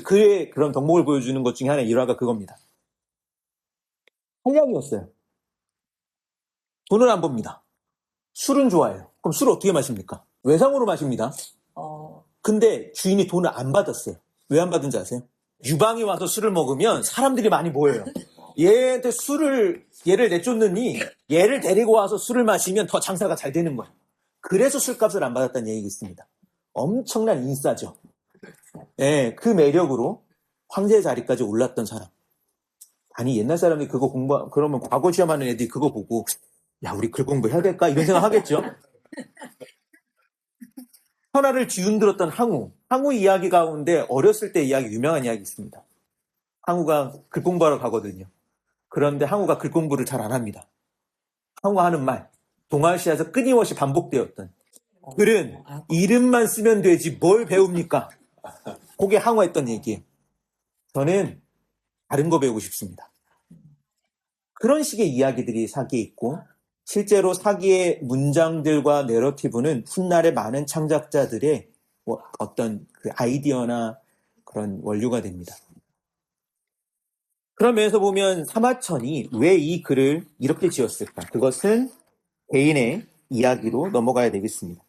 그의 그런 덕목을 보여주는 것 중에 하나 일화가 그겁니다. 한량이었어요. 돈을 안 법니다. 술은 좋아해요. 그럼 술을 어떻게 마십니까? 외상으로 마십니다. 근데 주인이 돈을 안 받았어요. 왜 안 받은지 아세요? 유방이 와서 술을 먹으면 사람들이 많이 모여요. 얘한테 얘를 내쫓느니 얘를 데리고 와서 술을 마시면 더 장사가 잘 되는 거예요. 그래서 술값을 안 받았다는 얘기가 있습니다. 엄청난 인싸죠. 예, 그 매력으로 황제 자리까지 올랐던 사람. 아니 옛날 사람들이 그러면 과거 시험하는 애들이 그거 보고 야 우리 글 공부해야 될까? 이런 생각 하겠죠. 천하를 뒤흔들었던 항우 이야기 가운데 어렸을 때 유명한 이야기 있습니다. 항우가 글 공부하러 가거든요. 그런데 항우가 글 공부를 잘 안 합니다. 항우가 하는 말, 동아시아에서 끊임없이 반복되었던 글은 이름만 쓰면 되지 뭘 배웁니까? 그게 항우가 했던 얘기예요. 저는 다른 거 배우고 싶습니다. 그런 식의 이야기들이 사기에 있고 실제로 사기의 문장들과 내러티브는 훗날의 많은 창작자들의 어떤 그 아이디어나 그런 원료가 됩니다. 그런 면에서 보면 사마천이 왜 이 글을 이렇게 지었을까? 그것은 개인의 이야기로 넘어가야 되겠습니다.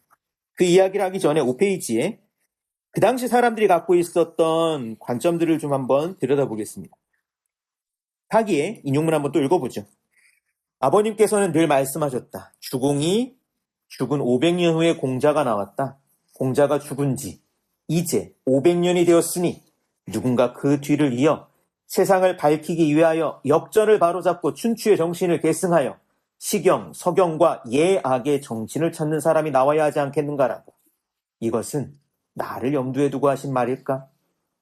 그 이야기를 하기 전에 5페이지에 그 당시 사람들이 갖고 있었던 관점들을 좀 한번 들여다보겠습니다. 사기의 인용문 한번 또 읽어보죠. 아버님께서는 늘 말씀하셨다. 주공이 죽은 500년 후에 공자가 나왔다. 공자가 죽은 지 이제 500년이 되었으니 누군가 그 뒤를 이어 세상을 밝히기 위하여 역전을 바로잡고 춘추의 정신을 계승하여 시경, 서경과 예악의 정신을 찾는 사람이 나와야 하지 않겠는가라고. 이것은 나를 염두에 두고 하신 말일까?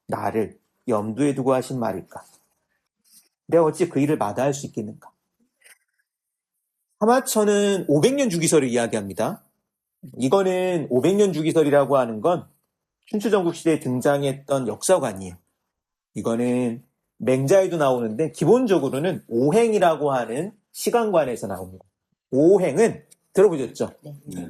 나를 염두에 두고 하신 말일까? 내가 어찌 그 일을 마다할 수 있겠는가? 사마천은 500년 주기설을 이야기합니다. 이거는 500년 주기설이라고 하는 건 춘추전국 시대에 등장했던 역사관이에요. 이거는 맹자에도 나오는데 기본적으로는 오행이라고 하는 시간관에서 나옵니다. 오행은 들어보셨죠?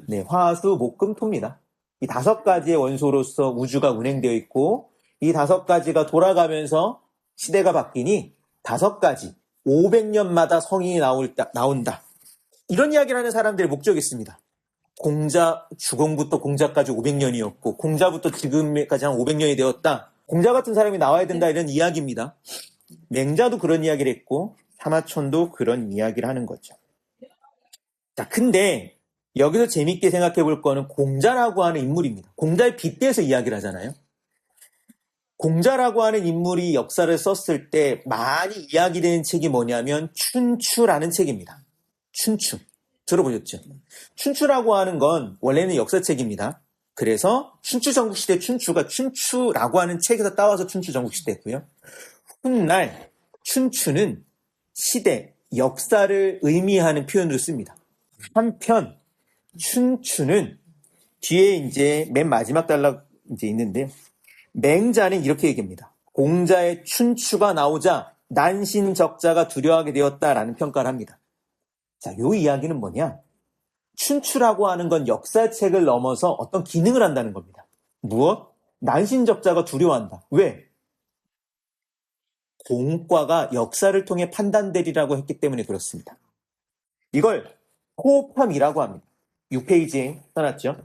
네, 화수, 목, 금, 토입니다. 이 5가지의 원소로서 우주가 운행되어 있고 이 5가지가 돌아가면서 시대가 바뀌니 5가지 500년마다 성인이 나온다. 이런 이야기를 하는 사람들의 목적이 있습니다. 공자, 주공부터 공자까지 500년이었고 공자부터 지금까지 한 500년이 되었다. 공자 같은 사람이 나와야 된다 이런 이야기입니다. 맹자도 그런 이야기를 했고 사마천도 그런 이야기를 하는 거죠. 자, 근데 여기서 재밌게 생각해 볼 거는 공자라고 하는 인물입니다. 공자의 빗대서 이야기를 하잖아요. 공자라고 하는 인물이 역사를 썼을 때 많이 이야기되는 책이 뭐냐면 춘추라는 책입니다. 춘추. 들어보셨죠? 춘추라고 하는 건 원래는 역사책입니다. 그래서 춘추전국시대 춘추가 춘추라고 하는 책에서 따와서 춘추전국시대고요. 훗날 춘추는 시대, 역사를 의미하는 표현으로 씁니다. 한편 춘추는 뒤에 이제 맨 마지막 단락 이제 있는데요. 맹자는 이렇게 얘기합니다. 공자의 춘추가 나오자 난신적자가 두려워하게 되었다라는 평가를 합니다. 자, 요 이야기는 뭐냐? 춘추라고 하는 건 역사책을 넘어서 어떤 기능을 한다는 겁니다. 무엇? 난신적자가 두려워한다. 왜? 공과가 역사를 통해 판단되리라고 했기 때문에 그렇습니다. 이걸 호흡함이라고 합니다. 6페이지에 써놨죠.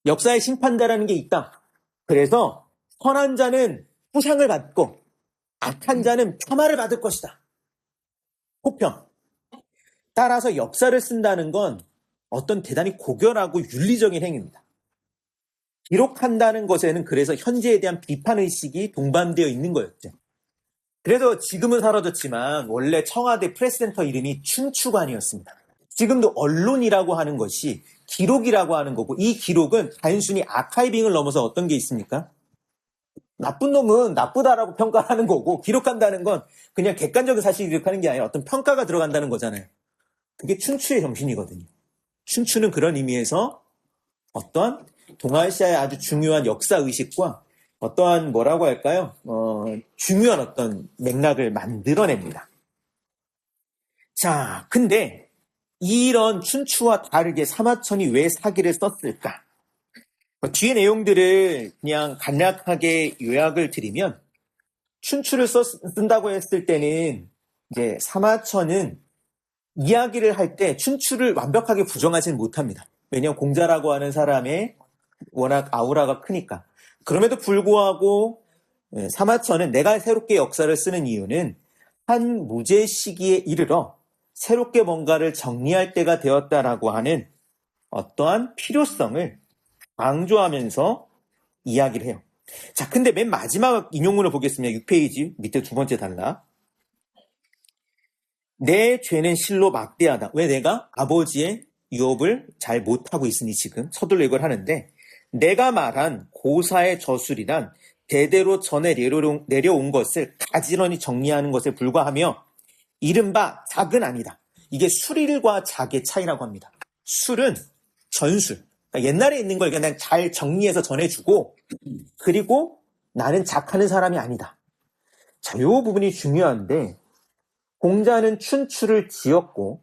역사의 심판대라는 게 있다. 그래서 선한 자는 후상을 받고 악한 자는 폄하를 받을 것이다. 호평. 따라서 역사를 쓴다는 건 어떤 대단히 고결하고 윤리적인 행위입니다. 기록한다는 것에는 그래서 현재에 대한 비판의식이 동반되어 있는 거였죠. 그래서 지금은 사라졌지만 원래 청와대 프레스센터 이름이 춘추관이었습니다. 지금도 언론이라고 하는 것이 기록이라고 하는 거고 이 기록은 단순히 아카이빙을 넘어서 어떤 게 있습니까? 나쁜 놈은 나쁘다라고 평가하는 거고 기록한다는 건 그냥 객관적인 사실을 기록하는 게 아니라 어떤 평가가 들어간다는 거잖아요. 그게 춘추의 정신이거든요. 춘추는 그런 의미에서 어떠한 동아시아의 아주 중요한 역사의식과 어떠한 뭐라고 할까요? 중요한 어떤 맥락을 만들어냅니다. 자, 근데 이런 춘추와 다르게 사마천이 왜 사기를 썼을까? 뒤에 내용들을 그냥 간략하게 요약을 드리면 춘추를 쓴다고 했을 때는 이제 사마천은 이야기를 할 때 춘추를 완벽하게 부정하지는 못합니다. 왜냐하면 공자라고 하는 사람의 워낙 아우라가 크니까. 그럼에도 불구하고 사마천은 내가 새롭게 역사를 쓰는 이유는 한 무제 시기에 이르러 새롭게 뭔가를 정리할 때가 되었다라고 하는 어떠한 필요성을 강조하면서 이야기를 해요. 자, 근데 맨 마지막 인용문을 보겠습니다. 6페이지 밑에 두 번째 단락. 내 죄는 실로 막대하다. 왜 내가 아버지의 유업을 잘 못하고 있으니 지금 서둘러 이걸 하는데 내가 말한 고사의 저술이란 대대로 전해 내려온 것을 가지런히 정리하는 것에 불과하며 이른바 작은 아니다. 이게 술일과 작의 차이라고 합니다. 술은 전술. 그러니까 옛날에 있는 걸 그냥 잘 정리해서 전해주고 그리고 나는 작하는 사람이 아니다. 자, 요 부분이 중요한데 공자는 춘추를 지었고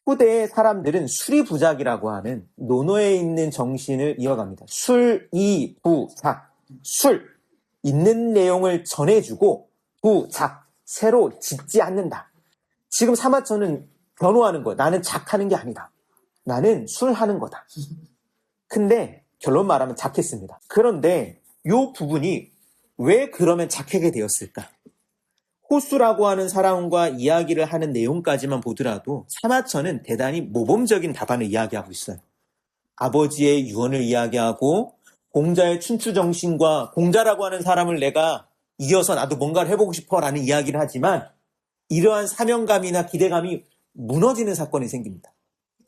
후대의 사람들은 수리부작이라고 하는 논어에 있는 정신을 이어갑니다. 술이부작. 술, 있는 내용을 전해주고 부작, 새로 짓지 않는다. 지금 사마천은 변호하는 거야. 나는 작하는 게 아니다. 나는 술하는 거다. 근데 결론 말하면 작했습니다. 그런데 이 부분이 왜 그러면 작하게 되었을까? 호수라고 하는 사람과 이야기를 하는 내용까지만 보더라도 사마천은 대단히 모범적인 답안을 이야기하고 있어요. 아버지의 유언을 이야기하고 공자의 춘추 정신과 공자라고 하는 사람을 내가 이어서 나도 뭔가를 해보고 싶어라는 이야기를 하지만 이러한 사명감이나 기대감이 무너지는 사건이 생깁니다.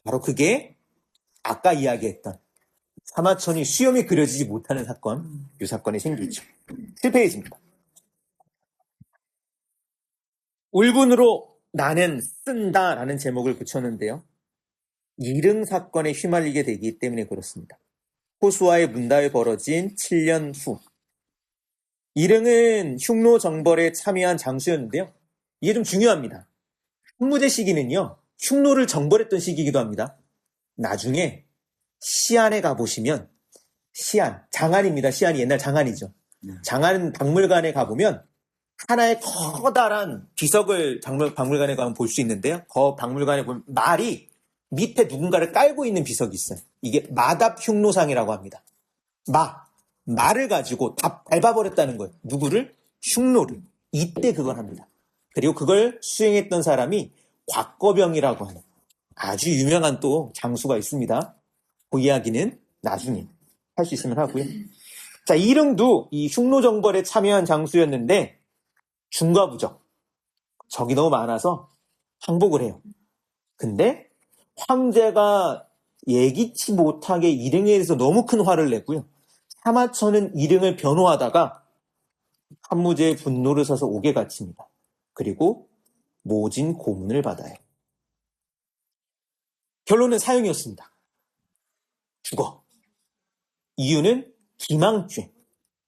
바로 그게 아까 이야기했던 사마천이 수염이 그려지지 못하는 사건, 이 사건이 생기죠. 7페이지입니다. 울분으로 나는 쓴다라는 제목을 붙였는데요. 이릉 사건에 휘말리게 되기 때문에 그렇습니다. 호수아의 문답에 벌어진 7년 후 이릉은 흉노 정벌에 참여한 장수였는데요. 이게 좀 중요합니다. 훈무제 시기는요. 흉노를 정벌했던 시기이기도 합니다. 나중에 시안에 가보시면 시안, 장안입니다. 시안이 옛날 장안이죠. 장안 박물관에 가보면 하나의 커다란 비석을 박물관에 가면 볼 수 있는데요. 그 박물관에 보면 말이 밑에 누군가를 깔고 있는 비석이 있어요. 이게 마답 흉노상이라고 합니다. 말을 가지고 다 밟아버렸다는 거예요. 누구를? 흉노를. 이때 그걸 합니다. 그리고 그걸 수행했던 사람이 곽거병이라고 하는 아주 유명한 또 장수가 있습니다. 그 이야기는 나중에 할 수 있으면 하고요. 자, 이릉도 이 흉노 정벌에 참여한 장수였는데 중과부적, 적이 너무 많아서 항복을 해요. 근데 황제가 예기치 못하게 이릉에 대해서 너무 큰 화를 내고요. 사마천은 이릉을 변호하다가 한무제의 분노를 사서 옥에 갇힙니다. 그리고 모진 고문을 받아요. 결론은 사형이었습니다. 죽어. 이유는 기망죄.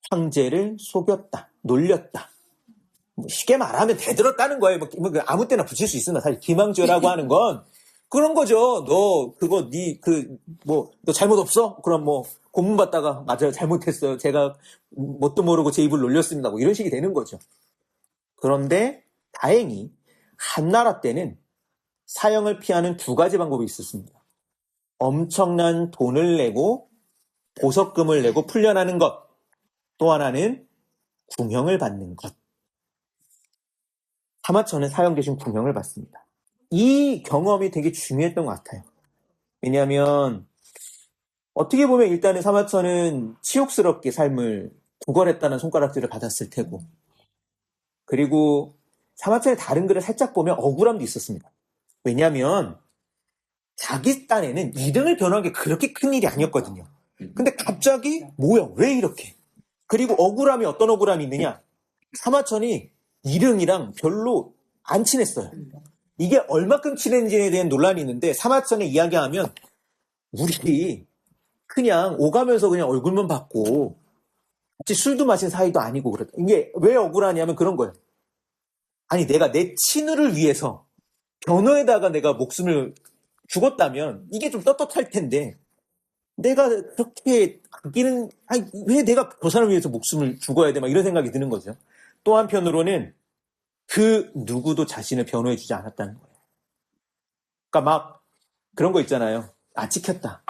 황제를 속였다. 놀렸다. 쉽게 말하면 대들었다는 거예요. 아무 때나 붙일 수 있습니다. 사실 기망죄라고 하는 건 그런 거죠. 너 그거 너 잘못 없어? 그럼 고문 받다가 맞아요. 잘못했어요. 제가 뭣도 모르고 제 입을 놀렸습니다. 이런 식이 되는 거죠. 그런데 다행히 한나라 때는 사형을 피하는 두 가지 방법이 있었습니다. 엄청난 돈을 내고 보석금을 내고 풀려나는 것. 또 하나는 궁형을 받는 것. 사마천은 사형 대신 궁형을 받습니다. 이 경험이 되게 중요했던 것 같아요. 왜냐하면 어떻게 보면 일단은 사마천은 치욕스럽게 삶을 구걸했다는 손가락질을 받았을 테고, 그리고 사마천의 다른 글을 살짝 보면 억울함도 있었습니다. 왜냐하면 자기 딴에는 2등을 변호한 게 그렇게 큰 일이 아니었거든요. 근데 갑자기 뭐야 왜 이렇게? 그리고 억울함이 어떤 억울함이 있느냐? 사마천이 2등이랑 별로 안 친했어요. 이게 얼마큼 친했는지에 대한 논란이 있는데 사마천의 이야기하면 우리 그냥 오가면서 그냥 얼굴만 받고 같이 술도 마신 사이도 아니고 그랬다. 이게 왜 억울하냐면 그런 거예요. 아니 내가 내 친우를 위해서 변호에다가 내가 목숨을 죽었다면 이게 좀 떳떳할 텐데 내가 그렇게 아끼는 왜 내가 그 사람을 위해서 목숨을 죽어야 돼? 막 이런 생각이 드는 거죠. 또 한편으로는 그 누구도 자신을 변호해주지 않았다는 거예요. 그러니까 막 그런 거 있잖아요. 찍혔다.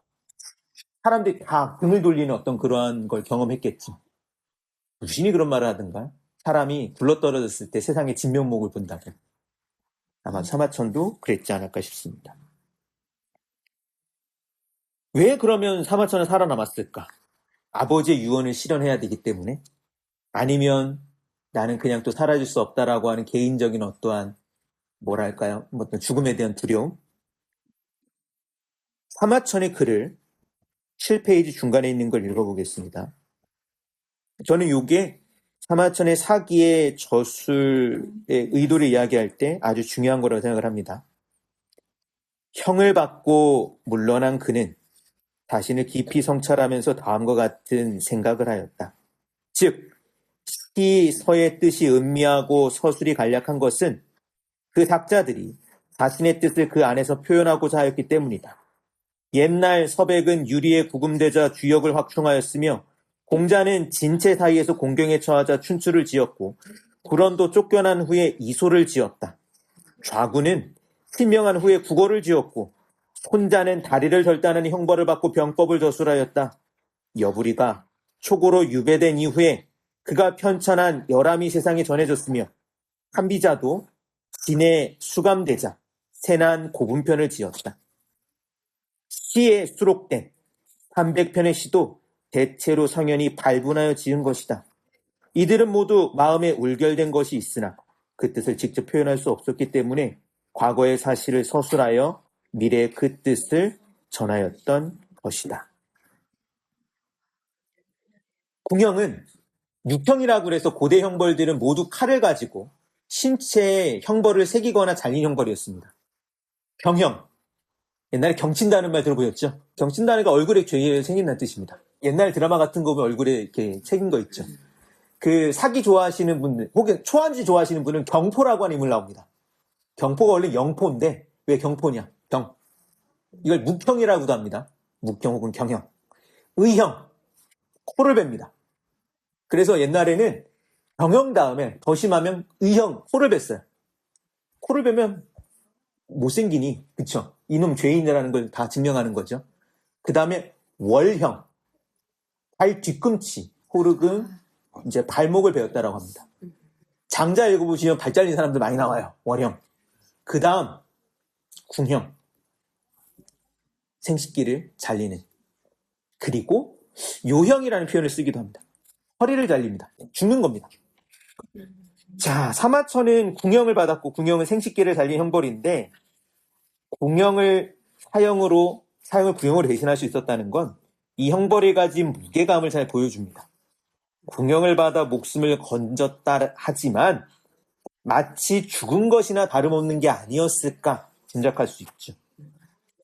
사람들이 다 등을 돌리는 어떤 그러한 걸 경험했겠지. 무신이 그런 말을 하든가 사람이 굴러떨어졌을 때 세상의 진면목을 본다고. 아마 사마천도 그랬지 않을까 싶습니다. 왜 그러면 사마천은 살아남았을까? 아버지의 유언을 실현해야 되기 때문에? 아니면 나는 그냥 또 사라질 수 없다라고 하는 개인적인 어떠한 뭐랄까요? 어떤 죽음에 대한 두려움? 사마천의 글을 7페이지 중간에 있는 걸 읽어보겠습니다. 저는 이게 사마천의 사기의 저술의 의도를 이야기할 때 아주 중요한 거라고 생각을 합니다. 형을 받고 물러난 그는 자신을 깊이 성찰하면서 다음과 같은 생각을 하였다. 즉, 시, 서의 뜻이 음미하고 서술이 간략한 것은 그 작자들이 자신의 뜻을 그 안에서 표현하고자 하였기 때문이다. 옛날 서백은 유리에 구금되자 주역을 확충하였으며 공자는 진체 사이에서 공경에 처하자 춘추를 지었고 구런도 쫓겨난 후에 이소를 지었다. 좌구는 실명한 후에 국어를 지었고 손자는 다리를 절단하는 형벌을 받고 병법을 저술하였다. 여부리가 초고로 유배된 이후에 그가 편찬한 열함이 세상에 전해졌으며 한비자도 진에 수감되자 세난 고분편을 지었다. 시에 수록된 300편의 시도 대체로 성현이 발분하여 지은 것이다. 이들은 모두 마음에 울결된 것이 있으나 그 뜻을 직접 표현할 수 없었기 때문에 과거의 사실을 서술하여 미래의 그 뜻을 전하였던 것이다. 궁형은 육형이라고 해서 고대 형벌들은 모두 칼을 가지고 신체에 형벌을 새기거나 잘린 형벌이었습니다. 병형, 옛날에 경친다는 말 들어보셨죠? 경친다는 게 얼굴에 죄 생긴다는 뜻입니다. 옛날 드라마 같은 거 보면 얼굴에 이렇게 새긴 거 있죠. 그 사기 좋아하시는 분들, 혹은 초안지 좋아하시는 분은 경포라고 하는 인물 나옵니다. 경포가 원래 영포인데 왜 경포냐? 경. 이걸 묵형이라고도 합니다. 묵형 혹은 경형. 의형. 코를 뺍니다. 그래서 옛날에는 경형 다음에 더 심하면 의형, 코를 뺐어요. 코를 베면 못생기니, 그쵸? 이놈 죄인이라는 걸 다 증명하는 거죠. 그 다음에 월형, 발 뒤꿈치, 호르금, 이제 발목을 베었다라고 합니다. 장자 읽어보시면 발 잘린 사람들 많이 나와요. 월형. 그 다음 궁형, 생식기를 잘리는. 그리고 요형이라는 표현을 쓰기도 합니다. 허리를 잘립니다. 죽는 겁니다. 자, 사마천은 궁형을 받았고 궁형은 생식기를 잘린 형벌인데 궁형을 사형을 궁형으로 대신할 수 있었다는 건 이 형벌이 가진 무게감을 잘 보여줍니다. 궁형을 받아 목숨을 건졌다 하지만 마치 죽은 것이나 다름없는 게 아니었을까 짐작할 수 있죠.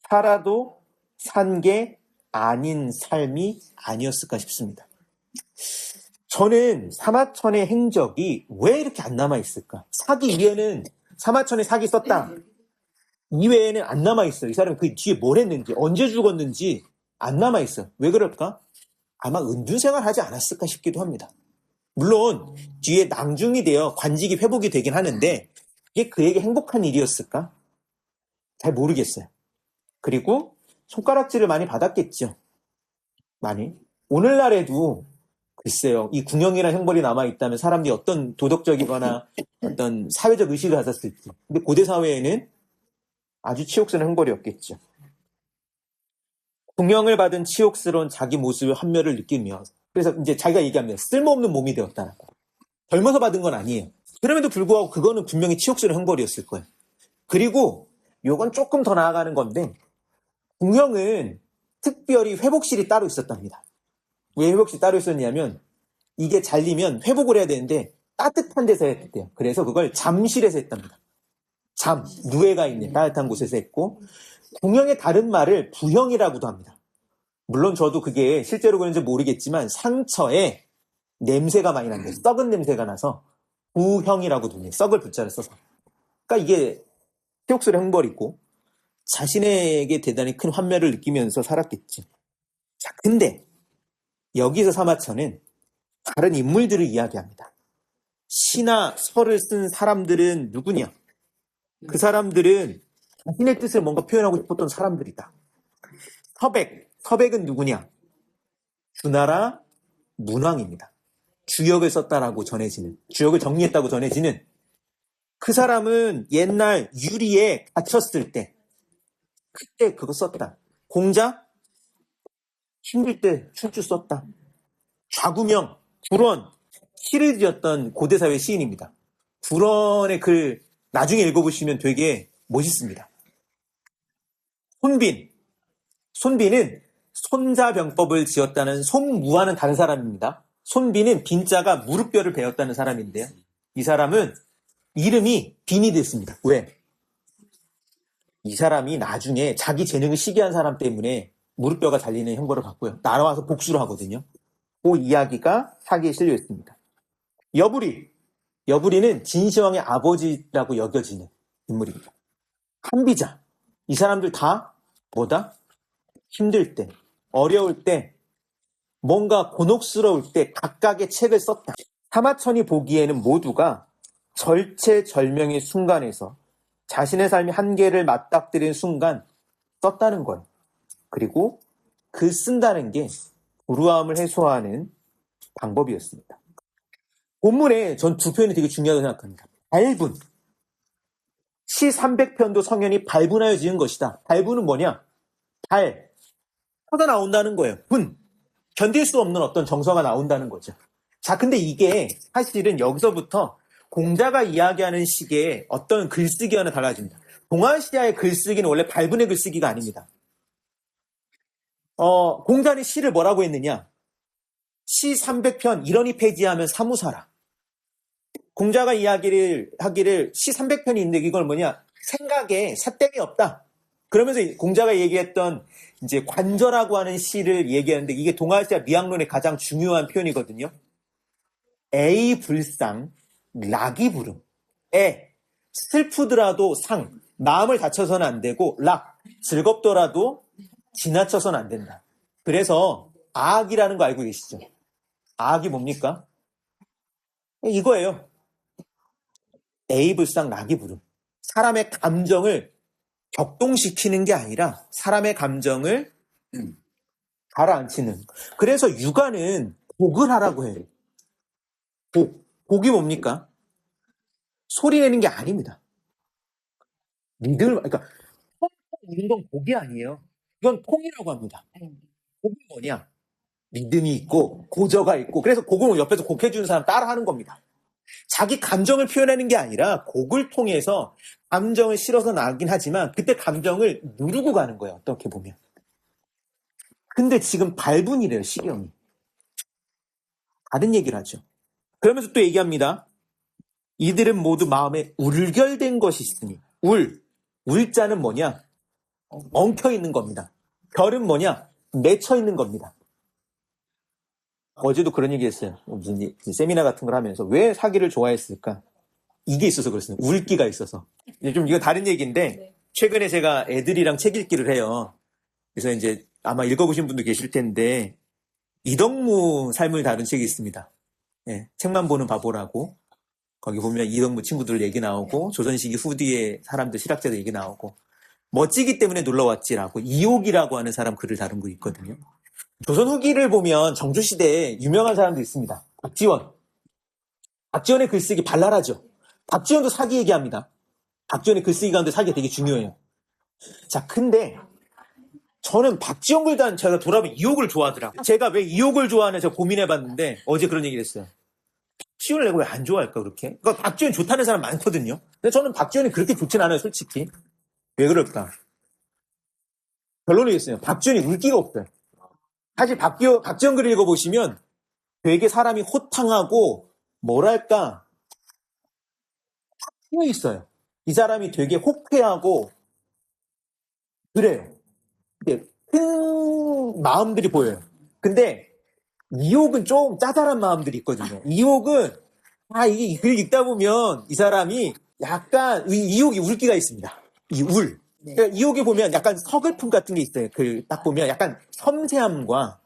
살아도 산 게 아닌 삶이 아니었을까 싶습니다. 저는 사마천의 행적이 왜 이렇게 안 남아있을까? 사기 이외에는 사마천에 사기 썼다. 이외에는 안 남아있어요. 이 사람은 그 뒤에 뭘 했는지, 언제 죽었는지 안 남아있어요. 왜 그럴까? 아마 은둔생활 하지 않았을까 싶기도 합니다. 물론 뒤에 낭중이 되어 관직이 회복이 되긴 하는데 이게 그에게 행복한 일이었을까? 잘 모르겠어요. 그리고 손가락질을 많이 받았겠죠. 많이. 오늘날에도 글쎄요. 이 궁형이라는 형벌이 남아있다면 사람들이 어떤 도덕적이거나 어떤 사회적 의식을 가졌을지. 근데 고대 사회에는 아주 치욕스러운 형벌이었겠죠. 궁형을 받은 치욕스러운 자기 모습의 환멸을 느끼며 그래서 이제 자기가 얘기합니다. 쓸모없는 몸이 되었다라고. 젊어서 받은 건 아니에요. 그럼에도 불구하고 그거는 분명히 치욕스러운 형벌이었을 거예요. 그리고 요건 조금 더 나아가는 건데 궁형은 특별히 회복실이 따로 있었답니다. 왜 회복실이 따로 있었냐면 이게 잘리면 회복을 해야 되는데 따뜻한 데서 했대요. 그래서 그걸 잠실에서 했답니다. 누에가 있는 따뜻한 곳에서 했고 궁형의 다른 말을 부형이라고도 합니다. 물론 저도 그게 실제로 그런지 모르겠지만 상처에 냄새가 많이 난대요. 썩은 냄새가 나서 부형이라고도 해요. 썩을 부자를 써서. 그러니까 이게 치욕스러운 형벌이고 자신에게 대단히 큰 환멸을 느끼면서 살았겠지. 자, 근데 여기서 사마천은 다른 인물들을 이야기합니다. 시나 설을 쓴 사람들은 누구냐? 그 사람들은 자신의 뜻을 뭔가 표현하고 싶었던 사람들이다. 서백은 누구냐? 주나라 문왕입니다. 주역을 썼다라고 전해지는, 주역을 정리했다고 전해지는 그 사람은 옛날 유리에 갇혔을 때 그때 그거 썼다. 공자 힘들 때 춘추 썼다. 좌구명, 불원, 시를 지었던 고대사회 시인입니다. 불원의 글 나중에 읽어보시면 되게 멋있습니다. 손빈은 손자병법을 지었다는 손무와는 다른 사람입니다. 손빈은 빈자가 무릎뼈를 베었다는 사람인데요. 이 사람은 이름이 빈이 됐습니다. 왜? 이 사람이 나중에 자기 재능을 시기한 사람 때문에 무릎뼈가 잘리는 형벌을 받고요. 날아와서 복수를 하거든요. 그 이야기가 사기에 실려 있습니다. 여부리는 진시황의 아버지라고 여겨지는 인물입니다. 한비자. 이 사람들 다 뭐다? 힘들 때, 어려울 때, 뭔가 곤혹스러울 때 각각의 책을 썼다. 사마천이 보기에는 모두가 절체절명의 순간에서 자신의 삶이 한계를 맞닥뜨리는 순간 썼다는 거예요. 그리고 그 쓴다는 게 불우함을 해소하는 방법이었습니다. 본문에 전 두 표현이 되게 중요하다고 생각합니다. 발분. 시 300편도 성현이 발분하여 지은 것이다. 발분은 뭐냐? 터져 나온다는 거예요. 견딜 수 없는 어떤 정서가 나온다는 거죠. 자, 근데 이게 사실은 여기서부터 공자가 이야기하는 식의 어떤 글쓰기와는 달라집니다. 동아시아의 글쓰기는 원래 발분의 글쓰기가 아닙니다. 공자는 시를 뭐라고 했느냐? 시 300편 이러니 폐지하면 사무사라. 공자가 이야기를 하기를 시 300편이 있는데 이걸 뭐냐? 생각에 삿됨이 없다. 그러면서 공자가 얘기했던 이제 관저라고 하는 시를 얘기하는데 이게 동아시아 미학론의 가장 중요한 표현이거든요. 애의 불상, 락이 부름. 슬프더라도 상, 마음을 다쳐서는 안 되고, 락, 즐겁더라도 지나쳐서는 안 된다. 그래서 아악이라는 거 알고 계시죠? 아악이 뭡니까? 이거예요. 애의 불상, 락이 부름. 사람의 감정을 격동시키는 게 아니라 사람의 감정을 가라앉히는. 그래서 육아는 곡을 하라고 해요. 곡이 뭡니까? 소리 내는 게 아닙니다. 그러니까 이런 건 곡이 아니에요. 이건 통이라고 합니다. 곡이 뭐냐? 리듬이 있고 고저가 있고 그래서 곡을 옆에서 곡해주는 사람 따라 하는 겁니다. 자기 감정을 표현하는 게 아니라 곡을 통해서 감정을 실어서 나긴 하지만 그때 감정을 누르고 가는 거예요. 어떻게 보면. 근데 지금 발분이래요. 시경이. 다른 얘기를 하죠. 그러면서 또 얘기합니다. 이들은 모두 마음에 울결된 것이 있으니 울자는 뭐냐? 엉켜 있는 겁니다. 결은 뭐냐? 맺혀 있는 겁니다. 어제도 그런 얘기 했어요. 무슨 세미나 같은 걸 하면서 왜 사기를 좋아했을까? 이게 있어서 그렇습니다. 울기가 있어서. 좀 이거 다른 얘기인데 최근에 제가 애들이랑 책 읽기를 해요. 그래서 이제 아마 읽어보신 분도 계실 텐데 이덕무 삶을 다룬 책이 있습니다. 네, 책만 보는 바보라고. 거기 보면 이덕무 친구들 얘기 나오고 조선시기 후기의 사람들 실학자들 얘기 나오고 멋지기 때문에 놀러왔지라고 이옥이라고 하는 사람 글을 다룬 거 있거든요. 조선 후기를 보면 정주시대에 유명한 사람도 있습니다. 박지원의 글쓰기 발랄하죠. 박지원도 사기 얘기합니다. 박지원의 글쓰기 가운데 사기가 되게 중요해요. 자, 근데 저는 박지원 글단 제가 돌아보면 이옥을 좋아하더라고요. 제가 왜 이옥을 좋아하나 제가 고민해봤는데 어제 그런 얘기를 했어요. 박지원을 내가 왜 안 좋아할까 그렇게? 그러니까 박지원 좋다는 사람 많거든요. 근데 저는 박지원이 그렇게 좋진 않아요, 솔직히. 왜 그럴까? 결론이겠어요. 박지원이 울기가 없어요. 사실 박지원 글을 읽어보시면 되게 사람이 호탕하고 뭐랄까 힘이 있어요. 이 사람이 되게 호쾌하고 그래요. 근데 큰 마음들이 보여요. 근데 이옥은 좀 짜잘한 마음들이 있거든요. 이옥은 이게 글 읽다 보면 이 사람이 약간 이옥이 울기가 있습니다. 그러니까 이옥에 보면 약간 서글픔 같은 게 있어요. 딱 보면 약간 섬세함과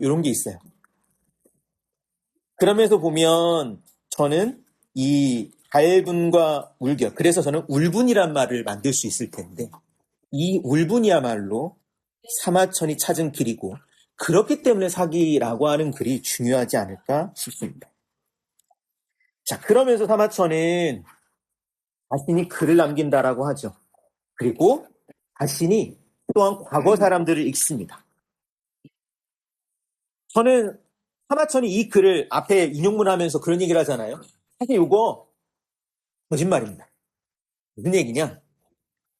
이런 게 있어요. 그러면서 보면 저는 이 발분과 울결, 그래서 저는 울분이란 말을 만들 수 있을 텐데 이 울분이야말로 사마천이 찾은 길이고 그렇기 때문에 사기라고 하는 글이 중요하지 않을까 싶습니다. 자, 그러면서 사마천은 자신이 글을 남긴다라고 하죠. 그리고 자신이 또한 과거 사람들을 읽습니다. 저는 사마천이 이 글을 앞에 인용문 하면서 그런 얘기를 하잖아요. 사실 이거 거짓말입니다. 무슨 얘기냐?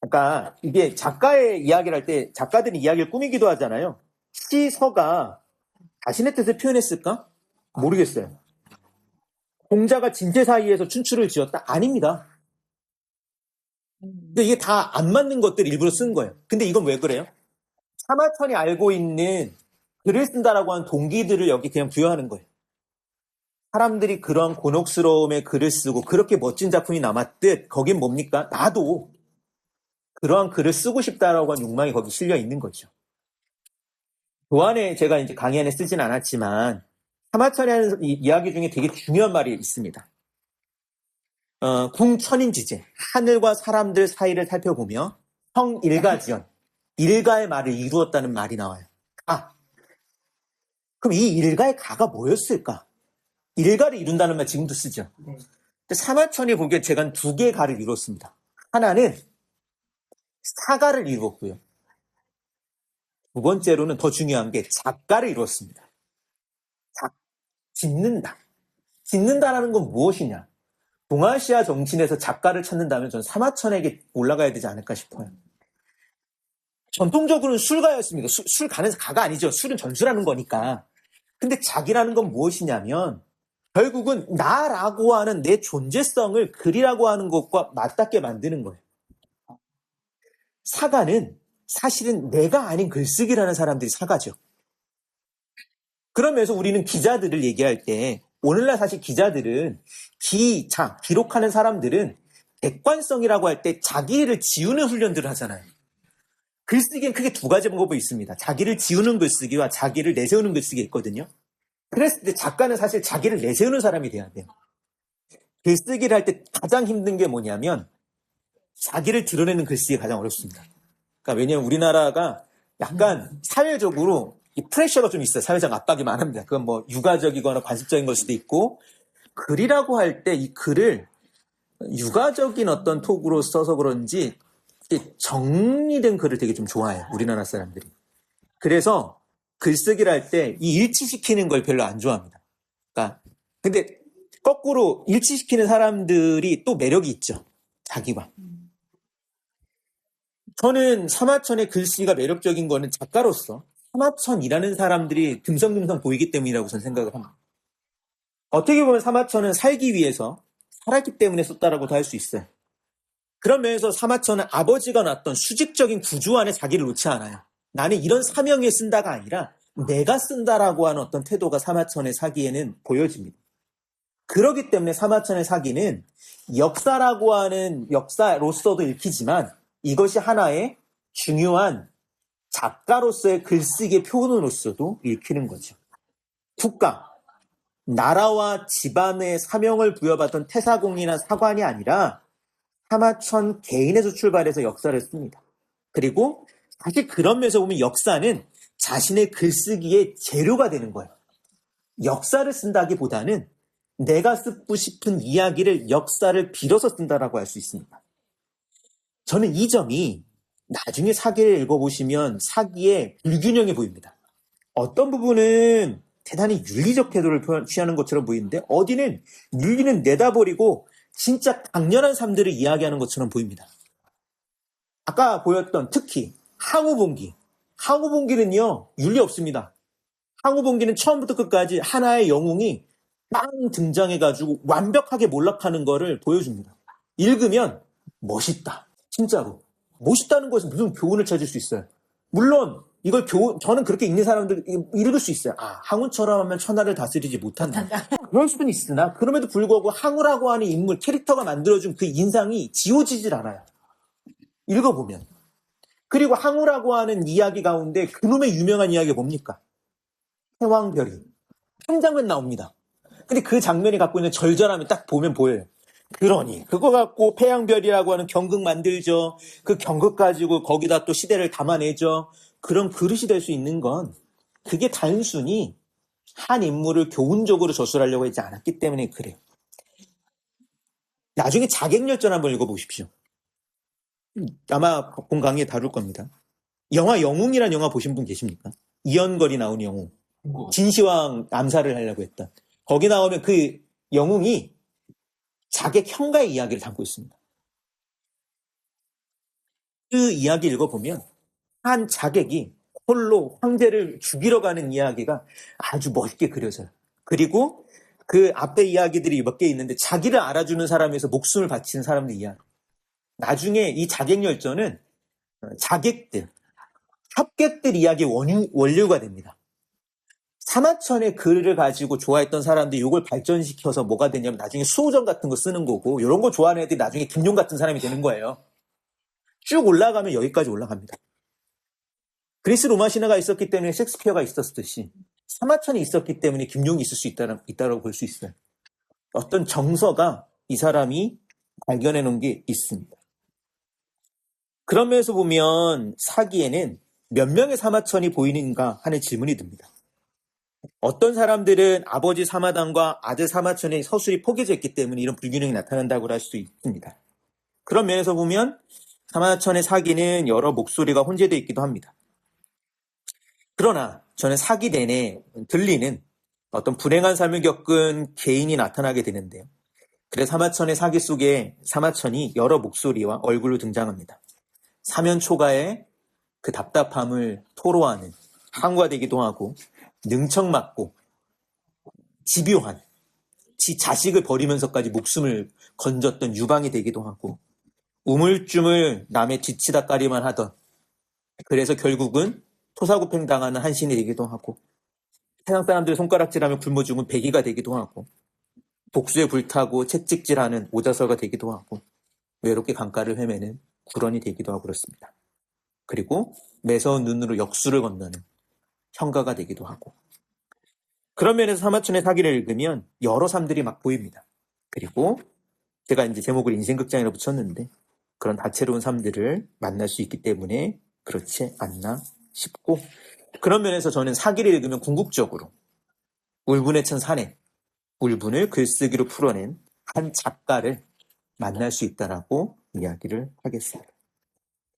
그러니까 이게 작가의 이야기를 할 때 작가들이 이야기를 꾸미기도 하잖아요. 시서가 자신의 뜻을 표현했을까? 모르겠어요. 공자가 진제 사이에서 춘추를 지었다? 아닙니다. 근데 이게 다 안 맞는 것들 일부러 쓴 거예요. 근데 이건 왜 그래요? 사마천이 알고 있는 글을 쓴다라고 하는 동기들을 여기 그냥 부여하는 거예요. 사람들이 그런 곤혹스러움에 글을 쓰고 그렇게 멋진 작품이 남았듯 거긴 뭡니까? 나도 그러한 글을 쓰고 싶다라고 하는 욕망이 거기 실려 있는 거죠. 그 안에 제가 이제 강의 안에 쓰진 않았지만 사마천이 하는 이야기 중에 되게 중요한 말이 있습니다. 궁천인지제, 하늘과 사람들 사이를 살펴보며 성일가지연, 일가의 말을 이루었다는 말이 나와요. 그럼 이 일가의 가가 뭐였을까? 일가를 이룬다는 말 지금도 쓰죠. 근데 사마천이 보기에 제가 두 개의 가를 이뤘습니다. 하나는 사가를 이루었고요. 두 번째로는 더 중요한 게 작가를 이루었습니다. 짓는다. 짓는다라는 건 무엇이냐? 동아시아 정치인에서 작가를 찾는다면 저는 사마천에게 올라가야 되지 않을까 싶어요. 전통적으로는 술가였습니다. 술 가는 가가 아니죠. 술은 전술하는 거니까. 근데 작이라는 건 무엇이냐면 결국은 나라고 하는 내 존재성을 글이라고 하는 것과 맞닿게 만드는 거예요. 사가는 사실은 내가 아닌 글쓰기라는 사람들이 사가죠. 그러면서 우리는 기자들을 얘기할 때 오늘날 사실 기자들은 기록하는 사람들은 객관성이라고 할 때 자기를 지우는 훈련들을 하잖아요. 글쓰기엔 크게 두 가지 방법이 있습니다. 자기를 지우는 글쓰기와 자기를 내세우는 글쓰기가 있거든요. 그랬을 때 작가는 사실 자기를 내세우는 사람이 돼야 돼요. 글쓰기를 할 때 가장 힘든 게 뭐냐면 자기를 드러내는 글쓰기가 가장 어렵습니다. 그러니까 왜냐하면 우리나라가 약간 사회적으로 이 프레셔가 좀 있어요. 사회적 압박이 많습니다. 그건 뭐 육아적이거나 관습적인 걸 수도 있고, 글이라고 할 때 이 글을 육아적인 어떤 톡으로 써서 그런지 정리된 글을 되게 좀 좋아해요. 우리나라 사람들이. 그래서 글쓰기를 할 때 이 일치시키는 걸 별로 안 좋아합니다. 그러니까 근데 거꾸로 일치시키는 사람들이 또 매력이 있죠. 자기와. 저는 사마천의 글씨가 매력적인 거는 작가로서 사마천이라는 사람들이 듬성듬성 보이기 때문이라고 저는 생각을 합니다. 어떻게 보면 사마천은 살기 위해서 살았기 때문에 썼다라고도 할 수 있어요. 그런 면에서 사마천은 아버지가 놨던 수직적인 구조 안에 자기를 놓지 않아요. 나는 이런 사명에 쓴다가 아니라 내가 쓴다라고 하는 어떤 태도가 사마천의 사기에는 보여집니다. 그렇기 때문에 사마천의 사기는 역사라고 하는 역사로서도 읽히지만 이것이 하나의 중요한 작가로서의 글쓰기의 표현으로서도 읽히는 거죠. 국가, 나라와 집안의 사명을 부여받은 태사공이나 사관이 아니라 사마천 개인에서 출발해서 역사를 씁니다. 그리고 사실 그런 면에서 보면 역사는 자신의 글쓰기의 재료가 되는 거예요. 역사를 쓴다기보다는 내가 쓰고 싶은 이야기를 역사를 빌어서 쓴다라고 할 수 있습니다. 저는 이 점이 나중에 사기를 읽어보시면 사기의 불균형이 보입니다. 어떤 부분은 대단히 윤리적 태도를 취하는 것처럼 보이는데 어디는 윤리는 내다버리고 진짜 강렬한 삶들을 이야기하는 것처럼 보입니다. 아까 보였던 특히 항우봉기. 항우봉기는요, 윤리 없습니다. 항우봉기는 처음부터 끝까지 하나의 영웅이 빵 등장해가지고 완벽하게 몰락하는 거를 보여줍니다. 읽으면 멋있다. 진짜로. 멋있다는 것은 무슨 교훈을 찾을 수 있어요. 물론 이걸 저는 그렇게 읽는 사람들 읽을 수 있어요. 아, 항우처럼 하면 천하를 다스리지 못한다. 그럴 수는 있으나 그럼에도 불구하고 항우라고 하는 인물, 캐릭터가 만들어준 그 인상이 지워지질 않아요. 읽어보면. 그리고 항우라고 하는 이야기 가운데 그놈의 유명한 이야기가 뭡니까? 태왕별이. 한 장면 나옵니다. 근데 그 장면이 갖고 있는 절절함이 딱 보면 보여요. 그러니 그거 갖고 패양별이라고 하는 경극 만들죠. 그 경극 가지고 거기다 또 시대를 담아내죠. 그런 그릇이 될 수 있는 건 그게 단순히 한 인물을 교훈적으로 저술하려고 하지 않았기 때문에 그래요. 나중에 자객열전 한번 읽어보십시오. 아마 본 강의에 다룰 겁니다. 영화 영웅이라는 영화 보신 분 계십니까? 이연걸이 나온 영웅. 진시황 암살을 하려고 했던. 거기 나오면 그 영웅이 자객 형가의 이야기를 담고 있습니다. 그 이야기 읽어보면 한 자객이 홀로 황제를 죽이러 가는 이야기가 아주 멋있게 그려져요. 그리고 그 앞에 이야기들이 몇 개 있는데 자기를 알아주는 사람에서 목숨을 바치는 사람들 이야기. 나중에 이 자객열전은 자객들, 협객들 이야기의 원류가 됩니다. 사마천의 글을 가지고 좋아했던 사람들이 이걸 발전시켜서 뭐가 되냐면 나중에 수호전 같은 거 쓰는 거고 이런 거 좋아하는 애들이 나중에 김용 같은 사람이 되는 거예요. 쭉 올라가면 여기까지 올라갑니다. 그리스 로마 신화가 있었기 때문에 셰익스피어가 있었듯이 사마천이 있었기 때문에 김용이 있을 수 있다고 볼 수 있어요. 어떤 정서가 이 사람이 발견해 놓은 게 있습니다. 그런 면에서 보면 사기에는 몇 명의 사마천이 보이는가 하는 질문이 듭니다. 어떤 사람들은 아버지 사마당과 아들 사마천의 서술이 포개져 있기 때문에 이런 불균형이 나타난다고 할 수도 있습니다. 그런 면에서 보면 사마천의 사기는 여러 목소리가 혼재되어 있기도 합니다. 그러나 저는 사기 내내 들리는 어떤 불행한 삶을 겪은 개인이 나타나게 되는데요. 그래서 사마천의 사기 속에 사마천이 여러 목소리와 얼굴로 등장합니다. 사면초가의 그 답답함을 토로하는 항우가 되기도 하고 능청맞고 집요한 지 자식을 버리면서까지 목숨을 건졌던 유방이 되기도 하고 우물쭈물 남의 뒤치다까리만 하던 그래서 결국은 토사구팽 당하는 한신이 되기도 하고 세상 사람들 손가락질하면 굶어 죽은 백이가 되기도 하고 복수에 불타고 채찍질하는 오자서가 되기도 하고 외롭게 강가를 헤매는 구런이 되기도 하고 그렇습니다. 그리고 매서운 눈으로 역수를 건너는 형가가 되기도 하고 그런 면에서 사마천의 사기를 읽으면 여러 삶들이 막 보입니다. 그리고 제가 이제 제목을 인생극장이라고 붙였는데 그런 다채로운 삶들을 만날 수 있기 때문에 그렇지 않나 싶고 그런 면에서 저는 사기를 읽으면 궁극적으로 울분에 찬 산에 울분을 글쓰기로 풀어낸 한 작가를 만날 수 있다라고 이야기를 하겠습니다.